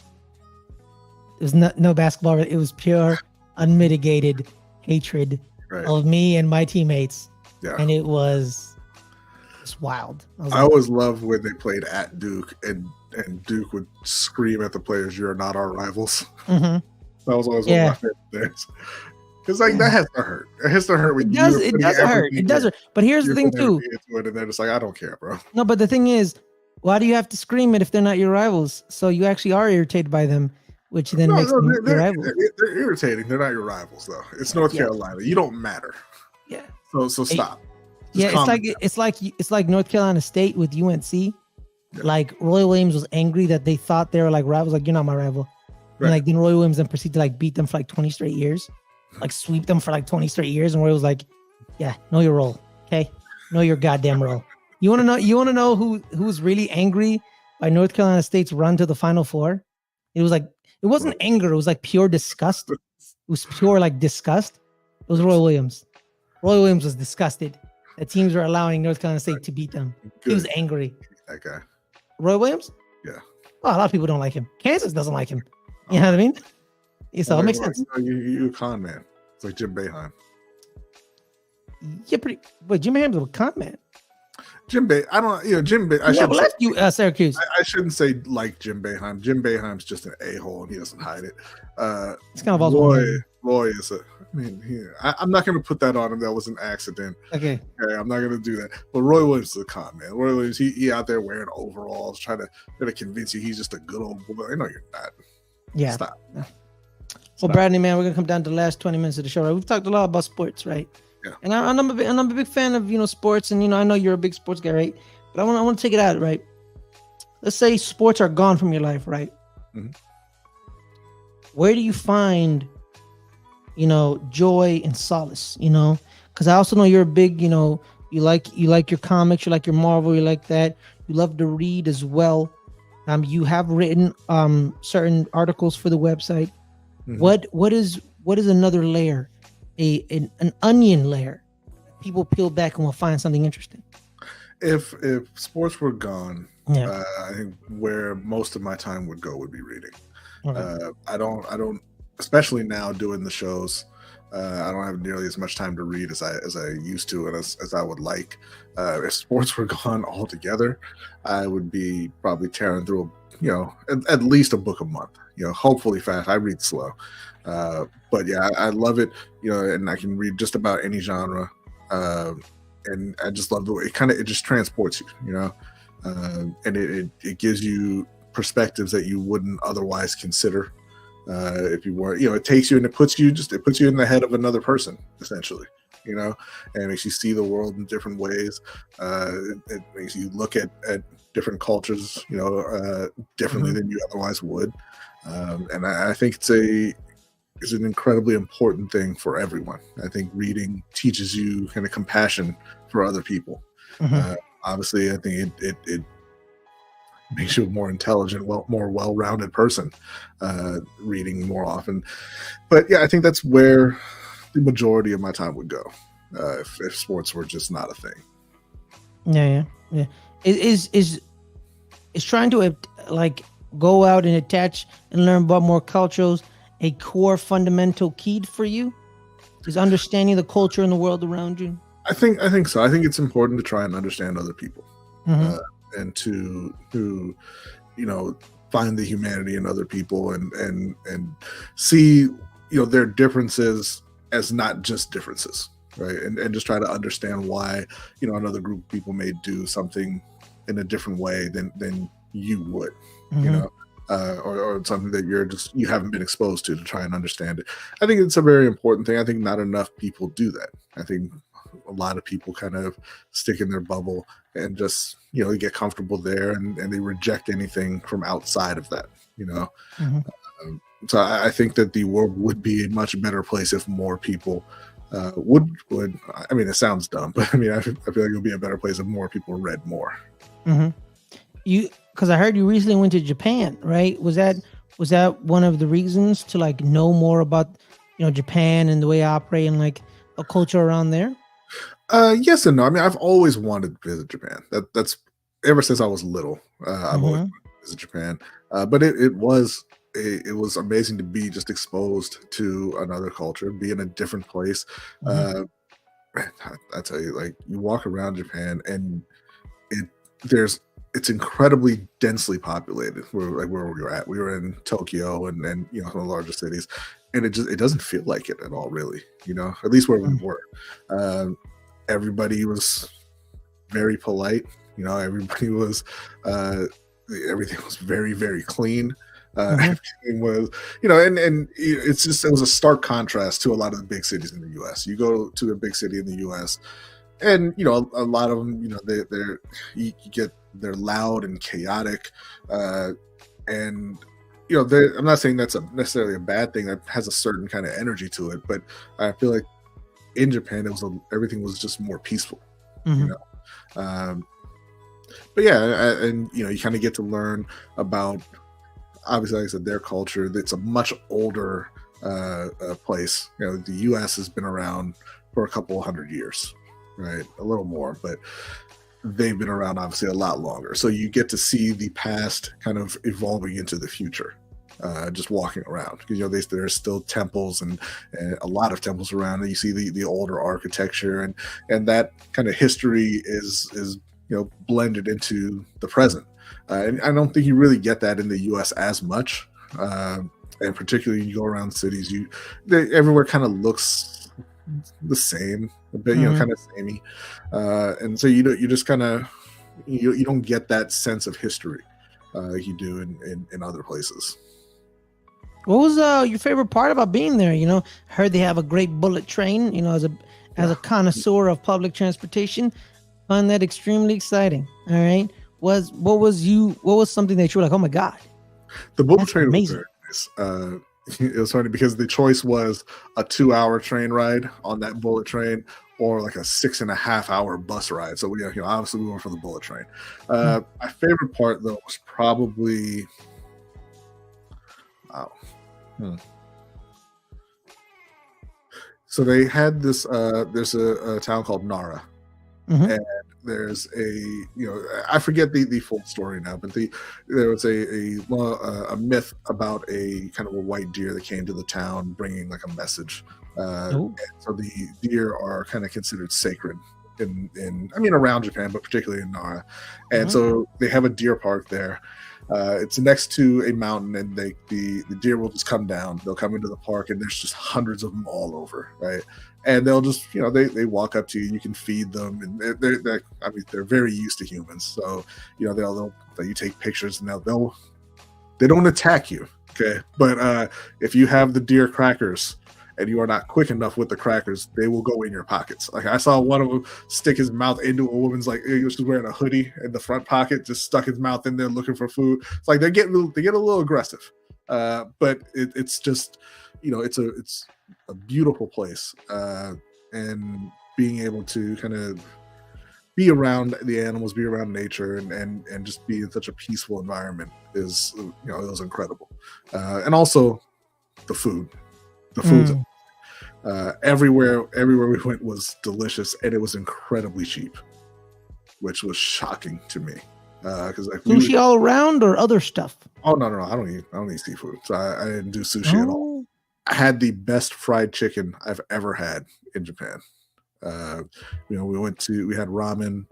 it was no basketball. It was pure, unmitigated hatred of me and my teammates. Yeah. And it was wild. I always loved when they played at Duke and Duke would scream at the players, "You're not our rivals." Mm-hmm. That was always one of my favorite things. Because that has to hurt. It has to hurt when it does. It does hurt. It does hurt. But here's the thing too. And they're just like, I don't care, bro. No, but the thing is, why do you have to scream it if they're not your rivals? So you actually are irritated by them, which then makes them your rivals. They're irritating. They're not your rivals, though. It's North Carolina. You don't matter. Yeah. So stop. It's like North Carolina State with UNC. Yeah. Like Roy Williams was angry that they thought they were rivals. Like, you're not my rival. Right. And then Roy Williams then proceeded to beat them for 20 straight years. Sweep them for 20 straight years, and Roy was like, "Yeah, know your role, okay? Know your goddamn role." You want to know who's really angry by North Carolina State's run to the Final Four? It wasn't anger. It was pure disgust. It was pure disgust. It was Roy Williams. Roy Williams was disgusted that teams were allowing North Carolina State to beat them. Good. He was angry. That guy. Roy Williams? Yeah. Well, a lot of people don't like him. Kansas doesn't like him. You know what I mean? So it makes sense. You're a con man. It's like Jim Boeheim. Yeah, but Jim Boeheim's a con man. Jim Boeheim. I left you Syracuse. I shouldn't say like Jim Boeheim. Jim Boeheim's just an a-hole and he doesn't hide it. It's kind of also Roy is I'm not going to put that on him. That was an accident. Okay, I'm not going to do that. But Roy Williams is a con man. Roy Williams, he out there wearing overalls, trying to convince you he's just a good old boy. No, you're not. Yeah. Stop. Well, Brodny, man, we're gonna come down to the last 20 minutes of the show. Right? We've talked a lot about sports, right? Yeah. And I'm a big fan of sports, and I know you're a big sports guy, right? But I want to take it out, right? Let's say sports are gone from your life, right? Mm-hmm. Where do you find, joy and solace? Because I also know you're a big, you like your comics, you like your Marvel, you like that. You love to read as well. You have written certain articles for the website. Mm-hmm. What is another layer, an onion layer? People peel back and will find something interesting. If sports were gone, yeah. I think where most of my time would go would be reading. Okay. I don't, especially now doing the shows. I don't have nearly as much time to read as I used to, and as I would like. If sports were gone altogether, I would be probably tearing through, at least a book a month. Hopefully fast. I read slow, but yeah, I love it. And I can read just about any genre, and I just love the way it just transports you. And it gives you perspectives that you wouldn't otherwise consider. If you were, it takes you and it puts you in the head of another person, essentially, and it makes you see the world in different ways. It makes you look at different cultures, differently than you otherwise would. And I think it's an incredibly important thing for everyone. I think reading teaches you kind of compassion for other people. Obviously, I think it makes you a more intelligent, more well-rounded person, reading more often. But yeah, I think that's where the majority of my time would go if sports were just not a thing. Yeah. Is trying to go out and attach and learn about more cultures a core fundamental key for you? Is understanding the culture and the world around you? I think so. I think it's important to try and understand other people. And to find the humanity in other people and see their differences as not just differences, right? And just try to understand why another group of people may do something in a different way than you would, or something that you haven't been exposed to try and understand it. I think it's a very important thing. I think not enough people do that. I think a lot of people kind of stick in their bubble and just get comfortable there, and they reject anything from outside of that. So I think that the world would be a much better place if more people would. I mean, it sounds dumb, but I mean, I feel like it would be a better place if more people read more. Because I heard you recently went to Japan, right? Was that one of the reasons to know more about Japan and the way I operate and a culture around there? Yes and no. I mean, I've always wanted to visit Japan. That's ever since I was little. I've always wanted to visit Japan. But it was amazing to be just exposed to another culture, be in a different place. I tell you, you walk around Japan and it's incredibly densely populated. Where we were at, we were in Tokyo and some of the larger cities, and it doesn't feel like it at all, really. At least where we were. Everybody was very polite. Everybody was everything was very, very clean. Everything was, and it was a stark contrast to a lot of the big cities in the U.S. You go to a big city in the U.S. and a lot of them, they're loud and chaotic, and I'm not saying that's necessarily a bad thing. That has a certain kind of energy to it, but I feel like in Japan everything was just more peaceful. But yeah, and you kind of get to learn about, obviously, like I said, their culture. It's a much older place. The U.S. has been around for a couple hundred years, right? A little more, but they've been around obviously a lot longer. So you get to see the past kind of evolving into the future, just walking around, because there's still temples and a lot of temples around, and you see the older architecture and that kind of history is blended into the present. And I don't think you really get that in the U.S. as much, and particularly you go around cities, everywhere kind of looks the same, a bit, kind of samey, and so you just kind of you don't get that sense of history like you do in other places. What was your favorite part about being there? I heard they have a great bullet train. As a connoisseur of public transportation, find that extremely exciting. All right. What was something that you were like, oh my God, the bullet train was very nice. It was funny because the choice was a 2-hour train ride on that bullet train or like a 6.5-hour bus ride. So obviously we went for the bullet train. My favorite part though was probably So they had this there's a town called Nara, and there's I forget the full story now, but there was a myth about a kind of a white deer that came to the town bringing like a message. So the deer are kind of considered sacred in around Japan, but particularly in Nara. And so they have a deer park there. It's next to a mountain, and the deer will just come down. They'll come into the park, and there's just hundreds of them all over, right? And they'll just, they walk up to you. You can feed them, and they're very used to humans. So, they'll you take pictures, and they don't attack you, okay? But if you have the deer crackers, and you are not quick enough with the crackers, they will go in your pockets. Like I saw one of them stick his mouth into a woman's, like she was wearing a hoodie in the front pocket, just stuck his mouth in there looking for food. It's like they get a little aggressive, but it's just, it's a beautiful place, and being able to kind of be around the animals, be around nature, and just be in such a peaceful environment is, it was incredible, and also the food. The food's everywhere we went was delicious, and it was incredibly cheap, which was shocking to me. Because sushi all around or other stuff? Oh no, I don't eat seafood, so I didn't do sushi at all. I had the best fried chicken I've ever had in Japan. We had ramen.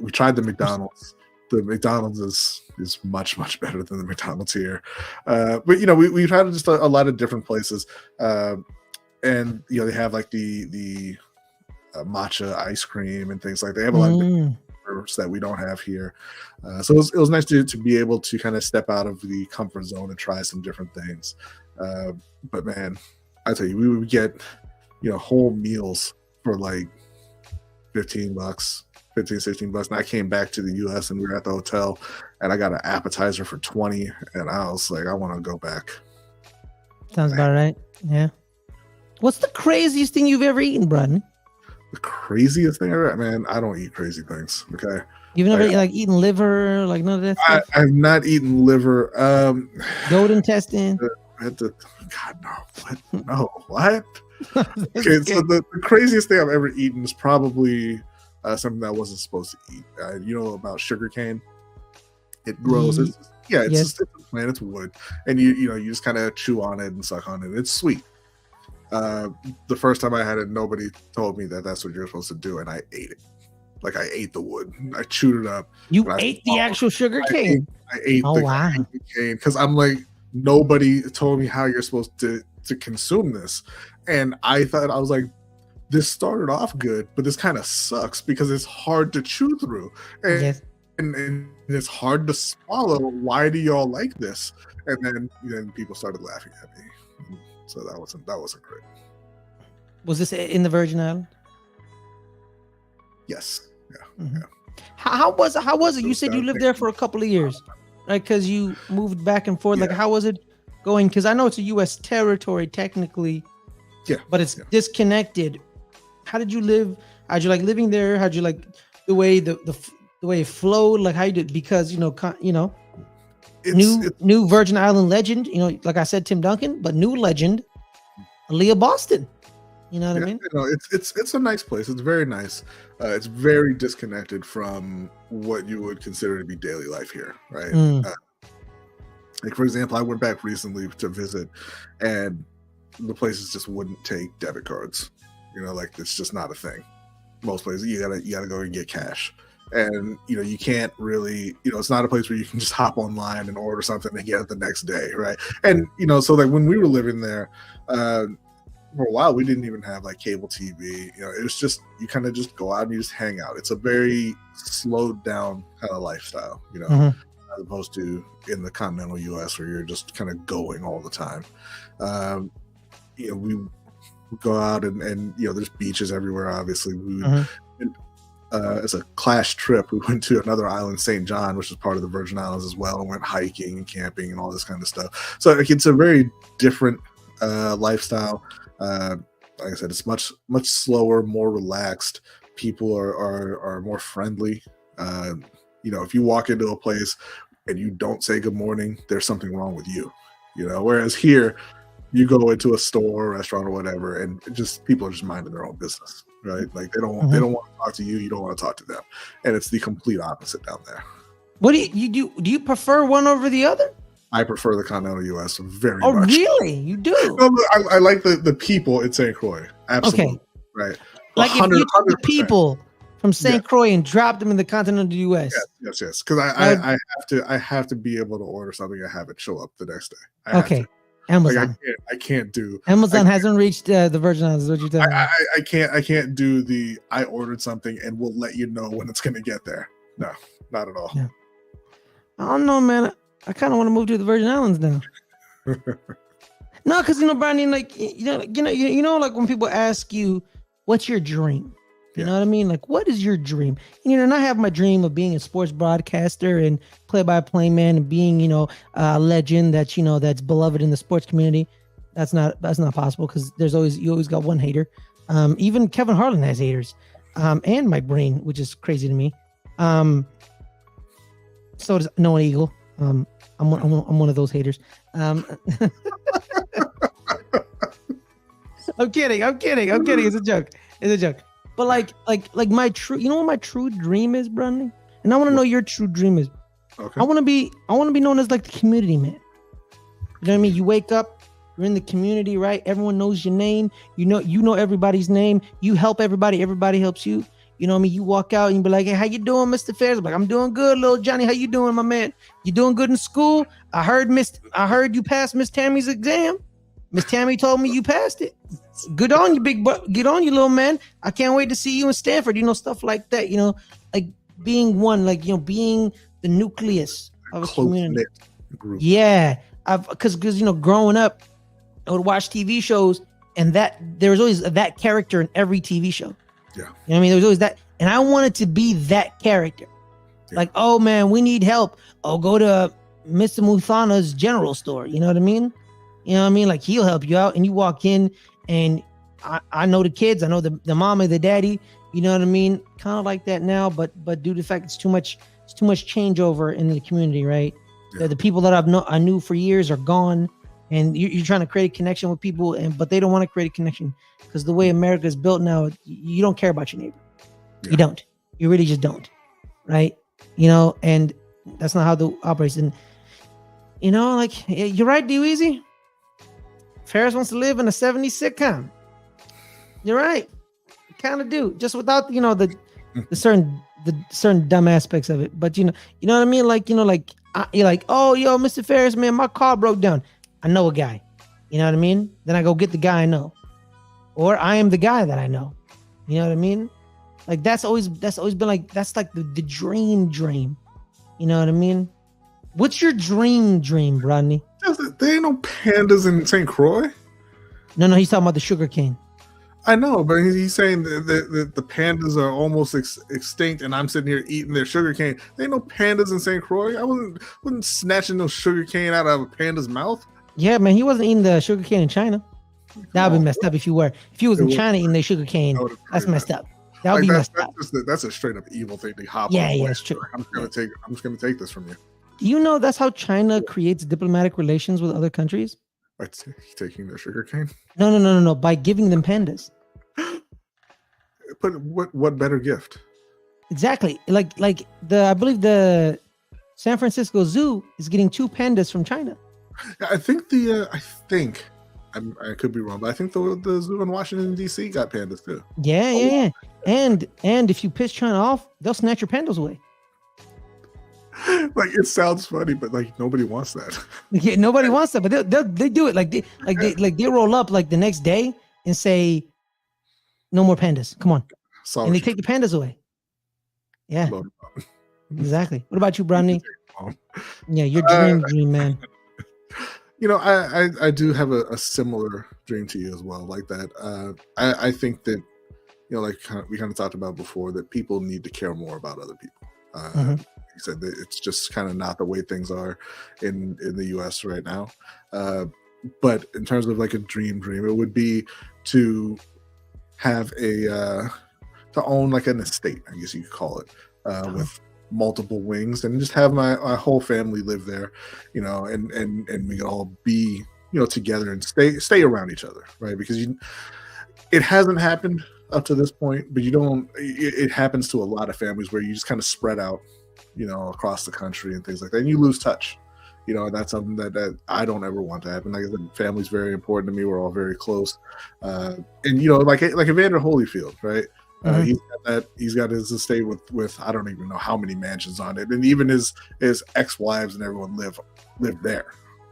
We tried the McDonald's. The McDonald's is much, much better than the McDonald's here. But we've had just a lot of different places. And they have like the matcha ice cream and things like that. They have a lot of different herbs that we don't have here. So it was nice to be able to kind of step out of the comfort zone and try some different things. But man, I tell you, we would get whole meals for like $15, $16, and I came back to the US, and we were at the hotel, and I got an appetizer for $20, and I was like, I want to go back. Sounds about right. Yeah. What's the craziest thing you've ever eaten, Brodny? The craziest thing ever? Man, I don't eat crazy things. Okay. You've never eaten liver, like none of that stuff? I've not eaten liver. Goat intestine. God no. What? No. What? Okay, so the craziest thing I've ever eaten is probably something that I wasn't supposed to eat. About sugar cane. It grows. It's just a plant. It's wood, and you just kind of chew on it and suck on it. It's sweet. The first time I had it, nobody told me that that's what you're supposed to do, and I ate it. Like I ate the wood. I chewed it up. You ate the actual sugar cane? I ate the cane because I'm like, nobody told me how you're supposed to consume this, and I was like, this started off good, but this kind of sucks because it's hard to chew through, and it's hard to swallow. Why do y'all like this? And then people started laughing at me. So that wasn't great. Was this in the Virgin Islands? Yes. Yeah. Mm-hmm. Yeah. How was it? You said you lived there for a couple of years, right? Because you moved back and forth. Yeah. Like, how was it going? Because I know it's a U.S. territory technically. Yeah. But it's disconnected. How did you live? How'd you like living there? How'd you like the way the way it flowed? Like how you did? Because new Virgin Island legend. Like I said, Tim Duncan, but new legend, Aaliyah Boston. You know what I mean? It's a nice place. It's very nice. It's very disconnected from what you would consider to be daily life here, right? Like for example, I went back recently to visit, and the places just wouldn't take debit cards. Like it's just not a thing. Most places you gotta go and get cash. And you can't really, it's not a place where you can just hop online and order something and get it the next day, right? And so like when we were living there, for a while we didn't even have like cable TV. It was just you kind of just go out and you just hang out. It's a very slowed down kind of lifestyle, as opposed to in the continental US where you're just kind of going all the time. We go out and there's beaches everywhere. Obviously, we would. As a class trip, we went to another island, St. John, which is part of the Virgin Islands as well, and went hiking and camping and all this kind of stuff. So it's a very different lifestyle. Like I said, it's much slower, more relaxed. People are more friendly. If you walk into a place and you don't say good morning, there's something wrong with you. Whereas here, you go into a store or restaurant or whatever, and just people are just minding their own business, right? Like they don't want to talk to you, you don't want to talk to them, and it's the complete opposite down there. What do you do? Do you prefer one over the other? I prefer the continental U.S. very much. Oh, really? You do? No, I like the people in St. Croix. Absolutely. Okay. Right. Like if you took the people from St. Croix and dropped them in the continental U.S. Yes. Because I have to be able to order something and have it show up the next day. Okay. Amazon. Like I can't do. Amazon hasn't reached the Virgin Islands. What you telling me? I can't do the. I ordered something and we'll let you know when it's going to get there. No, not at all. Yeah. I don't know, man. I kind of want to move to the Virgin Islands now. No, because Brodny, like you know, like when people ask you, "What's your dream?" You know what I mean? Like, what is your dream? And I have my dream of being a sports broadcaster and play-by-play man and being, a legend that that's beloved in the sports community. That's not possible because you always got one hater. Even Kevin Harlan has haters, and my brain, which is crazy to me. So does Noah Eagle. I'm one of those haters. I'm kidding. It's a joke. But like my true, what my true dream is, Brodny? And I want to know your true dream is. Okay. I want to be known as like the community man. You know what I mean? You wake up, you're in the community, right? Everyone knows your name. You know everybody's name. You help everybody. Everybody helps you. You know what I mean? You walk out and you be like, "Hey, how you doing, Mr. Ferris?" I'm like, "I'm doing good, little Johnny. How you doing, my man? You doing good in school? I heard you passed Miss Tammy's exam. Miss Tammy told me you passed it. Good on you, big butt. Get on you, little man. I can't wait to see you in Stanford." Stuff like that. Like being one, like being the nucleus of a community. Group. Yeah, because growing up, I would watch TV shows, and there was always that character in every TV show. Yeah. You know what I mean? There was always that. And I wanted to be that character. Yeah. Like, "Oh man, we need help. Oh, go to Mr. Muthana's general store." You know what I mean? Like he'll help you out. And you walk in and I know the kids, I know the mom and the daddy, you know what I mean? Kind of like that now, but due to the fact it's too much changeover in the community, right? Yeah. The people that I knew for years are gone. And you're trying to create a connection with people, but they don't want to create a connection because the way America is built now, you don't care about your neighbor. Yeah. You don't. You really just don't, right? And that's not how the operates. And like you're right, D-Weezy. Ferris wants to live in a 70s sitcom. You're right. I kind of do, just without the certain dumb aspects of it. But you know what I mean? Like you're like, "Oh, yo, Mr. Ferris, man, my car broke down. I know a guy." You know what I mean? Then I go get the guy I know. Or I am the guy that I know. You know what I mean? Like that's always been like, that's like the dream. You know what I mean? What's your dream, Brodny? There ain't no pandas in St. Croix. No, he's talking about the sugar cane. I know, but he's saying that the pandas are almost extinct, and I'm sitting here eating their sugar cane. There ain't no pandas in St. Croix. I wasn't snatching no sugar cane out of a panda's mouth. Yeah, man, he wasn't eating the sugar cane in China. That would be messed up if you were. If he was in China eating the sugar cane, that's messed up. That would be messed up. That's a straight up evil thing to hop on. Yeah, it's true. I'm just gonna take this from you. Do you know that's how China creates diplomatic relations with other countries? By taking their sugar cane? No. By giving them pandas. But what better gift? Exactly. Like I believe the San Francisco Zoo is getting 2 pandas from China. I think I could be wrong, but I think the zoo in Washington D.C. got pandas too. Yeah. And if you piss China off, they'll snatch your pandas away. Like it sounds funny, but like nobody wants that. Yeah, nobody wants that, but they do it. They roll up like the next day and say, "No more pandas. Come on," and they take the pandas away. Yeah, exactly. What about you, Brodny? Yeah, your dream man. I do have a similar dream to you as well, like that. I think that like we kind of talked about before, that people need to care more about other people. You said that it's just kind of not the way things are in the U.S. right now. But in terms of like a dream, it would be to have to own like an estate, I guess you could call it, with multiple wings, and just have my whole family live there, and we could all be together and stay around each other, right? Because it hasn't happened up to this point, but it happens to a lot of families where you just kind of spread out, across the country and things like that, and you lose touch. And that's something that I don't ever want to happen. Like I said, family's very important to me. We're all very close, and like Evander Holyfield, right? He's got his estate with I don't even know how many mansions on it, and even his ex-wives and everyone live there,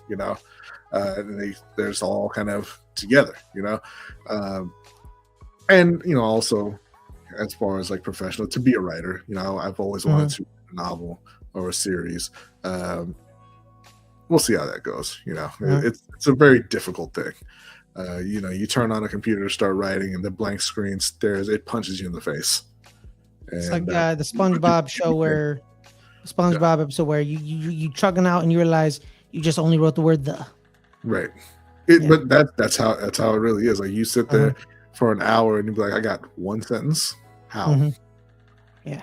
and they're just all kind of together, and also as far as like professional, to be a writer, I've always wanted to write a novel or a series. We'll see how that goes. It's a very difficult thing. You turn on a computer to start writing, and the blank screen stares. It punches you in the face. It's like the SpongeBob show where episode where you chugging out and you realize you just only wrote the word "the." Right. But that's how it really is. Like you sit there for an hour and you be like, I got one sentence. How? Yeah.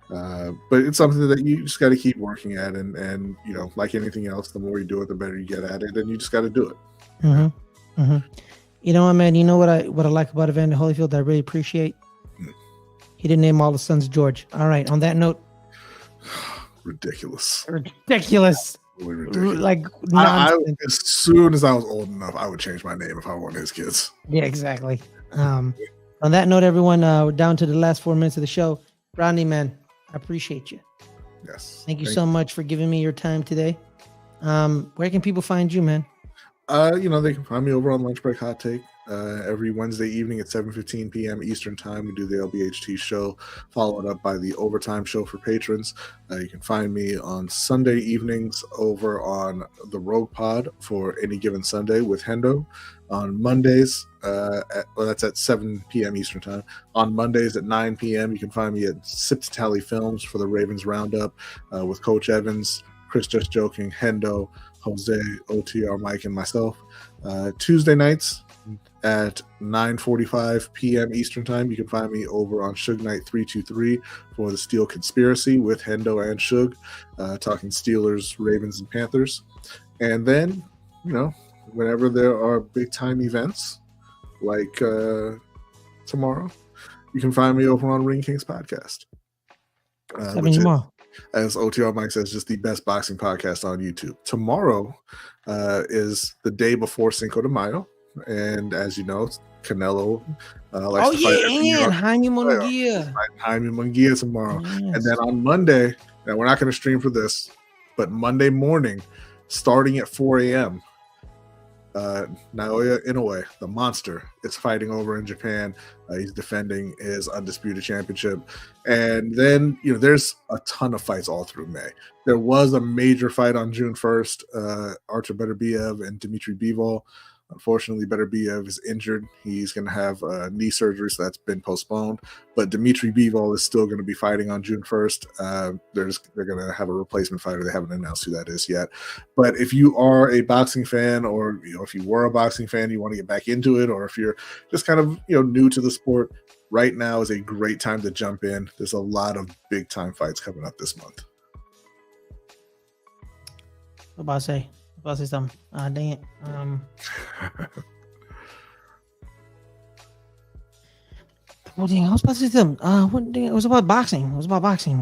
But it's something that you just got to keep working at, and like anything else, the more you do it, the better you get at it, and you just got to do it. You know what, man? You know what I like about Evander Holyfield that I really appreciate? He didn't name all the sons George. All right. On that note, ridiculous. Ridiculous. Like as soon as I was old enough, I would change my name if I wanted his kids. Yeah, exactly. On that note, everyone, we're down to the last 4 minutes of the show. Brodny, man, I appreciate you. Yes. Thank you so much for giving me your time today. Where can people find you, man? They can find me over on Lunch Break Hot Take every Wednesday evening at 7:15 p.m. Eastern Time. We do the LBHT show, followed up by the Overtime show for patrons. You can find me on Sunday evenings over on the Rogue Pod for Any Given Sunday with Hendo. On Mondays, that's at 7 p.m. Eastern Time. On Mondays at 9 p.m., you can find me at Sip to Tally Films for the Ravens Roundup with Coach Evans, Chris Just Joking, Hendo, Jose, OTR, Mike, and myself. Tuesday nights at 9:45 p.m. Eastern Time, you can find me over on Suge Knight 323 for the Steel Conspiracy with Hendo and Suge, talking Steelers, Ravens, and Panthers. And then, whenever there are big time events like tomorrow, you can find me over on Ring Kings Podcast. As OTR Mike says, just the best boxing podcast on YouTube. Tomorrow is the day before Cinco de Mayo. And as you know, Canelo likes to fight. And Jaime Munguia. Jaime Munguia tomorrow. Yes. And then on Monday, now we're not going to stream for this, but Monday morning, starting at 4 a.m., Naoya Inoue, the monster, is fighting over in Japan. He's defending his undisputed championship. And then, there's a ton of fights all through May. There was a major fight on June 1st, Artur Beterbiev and Dmitry Bivol. Unfortunately, Beterbiev is injured. He's going to have knee surgery, so that's been postponed. But Dmitry Bivol is still going to be fighting on June 1st. They're going to have a replacement fighter. They haven't announced who that is yet. But if you are a boxing fan, or if you were a boxing fan, you want to get back into it, or if you're just kind of new to the sport, right now is a great time to jump in. There's a lot of big time fights coming up this month. What about to say? About to say something. Dang it. I was about to say something. It was about boxing.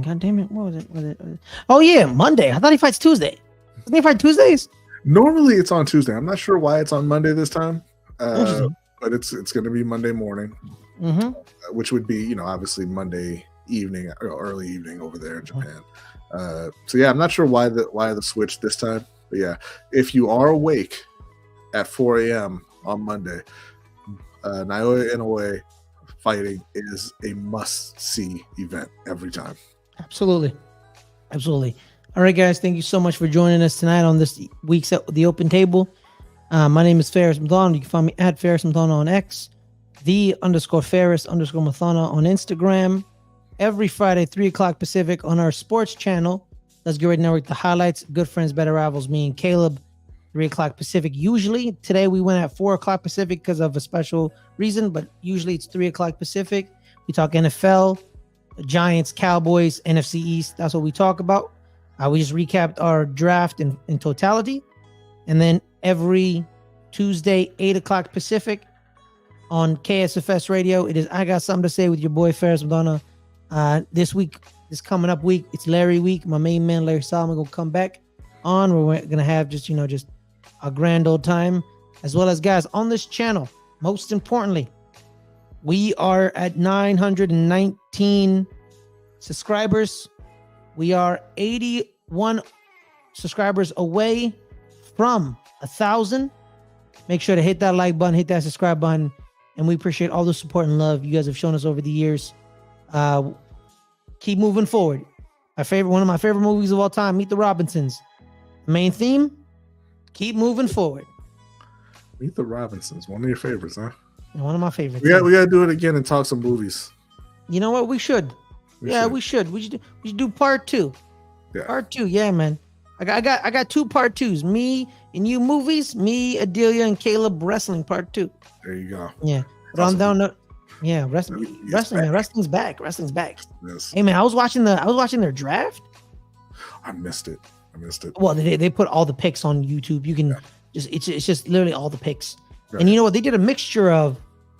God damn it. What was it? Oh yeah, Monday. I thought he fights Tuesday. Doesn't he fight Tuesdays? Normally it's on Tuesday. I'm not sure why it's on Monday this time. But it's going to be Monday morning, which would be obviously Monday evening or early evening over there in Japan. So yeah, I'm not sure why the switch this time. But yeah, if you are awake at 4 a.m. on Monday, Naoya Inoue fighting is a must-see event every time. Absolutely. All right, guys, thank you so much for joining us tonight on this week's The Open Table. My name is Ferris Muthana. You can find me at Ferris Muthana on X, _Ferris_Muthana on Instagram. Every Friday, 3 o'clock Pacific on our sports channel. Let's Get Ready Network, the highlights, Good Friends, Better Rivals, me and Caleb, 3 o'clock Pacific. Usually, today we went at 4 o'clock Pacific because of a special reason, but usually it's 3 o'clock Pacific. We talk NFL, Giants, Cowboys, NFC East. That's what we talk about. We just recapped our draft in totality. And then every Tuesday, 8 o'clock Pacific on KSFS Radio. It is I Got Something to Say with your boy Ferris Muthana. This coming up week, it's Larry week. My main man, Larry Solomon, gonna come back on. We're gonna have just a grand old time, as well as, guys, on this channel. Most importantly, we are at 919 subscribers. We are 81 subscribers away from 1,000. Make sure to hit that like button, hit that subscribe button, and we appreciate all the support and love you guys have shown us over the years. Keep moving forward. One of my favorite movies of all time, Meet the Robinsons. Main theme, keep moving forward. Meet the Robinsons, one of your favorites, huh? One of my favorites. We got to do it again and talk some movies. You know what? We should. We should do part 2. Yeah. Part 2, yeah, man. I got 2 part 2s. Me and you movies. Me, Adelia, and Caleb wrestling part 2. There you go. Yeah. But on down the wrestling, man. Wrestling's back. Wrestling's back. Yes. Hey, man, I was watching their draft. I missed it. Well, they put all the picks on YouTube. You can it's just literally all the picks. Right. And you know what? They did a mixture of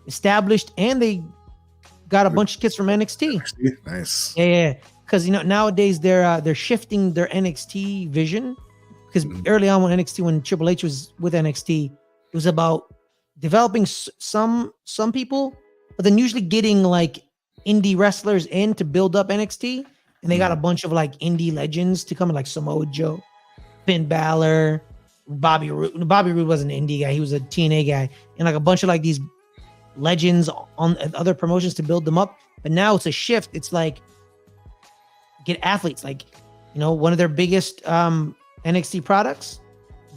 established, and they got a bunch of kids from NXT. Nice. Yeah. Because nowadays they're shifting their NXT vision. Because early on when Triple H was with NXT, it was about developing some people, but then usually getting like indie wrestlers in to build up NXT. And they got a bunch of like indie legends to come in, like Samoa Joe, Finn Balor, Bobby Roode. Bobby Roode was an indie guy. He was a TNA guy. And like a bunch of like these legends on other promotions to build them up. But now it's a shift. It's like get athletes. Like, one of their biggest NXT products,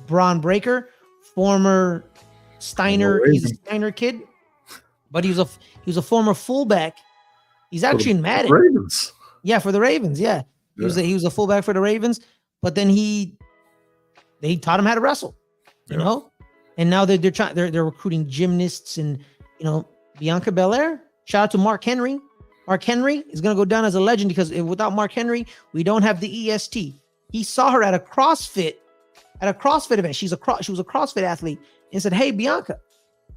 Braun Breaker, former Steiner. He's a Steiner kid, but he was a former fullback. He's actually in Madden. Ravens. Yeah, for the Ravens. Yeah. He was a fullback for the Ravens, but then they taught him how to wrestle, you know? And now they're recruiting gymnasts and, Bianca Belair. Shout out to Mark Henry. Mark Henry is going to go down as a legend because without Mark Henry, we don't have the EST. He saw her at a CrossFit event. She was a CrossFit athlete and said, "Hey, Bianca,"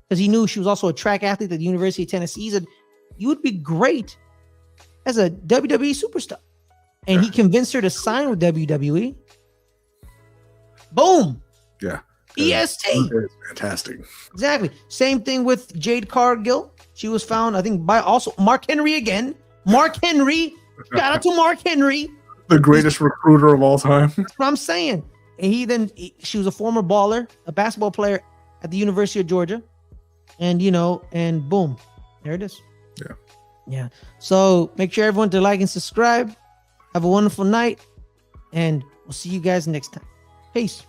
because he knew she was also a track athlete at the University of Tennessee. He said, "You would be great as a WWE superstar." And he convinced her to sign with WWE. Boom. Yeah. EST. Fantastic. Exactly. Same thing with Jade Cargill. She was found, I think, by also Mark Henry again. Mark Henry. Shout out to Mark Henry. The greatest recruiter of all time. That's what I'm saying. And she was a former baller, a basketball player at the University of Georgia. And, and boom, there it is. Yeah. Yeah. So make sure everyone to like and subscribe. Have a wonderful night. And we'll see you guys next time. Peace.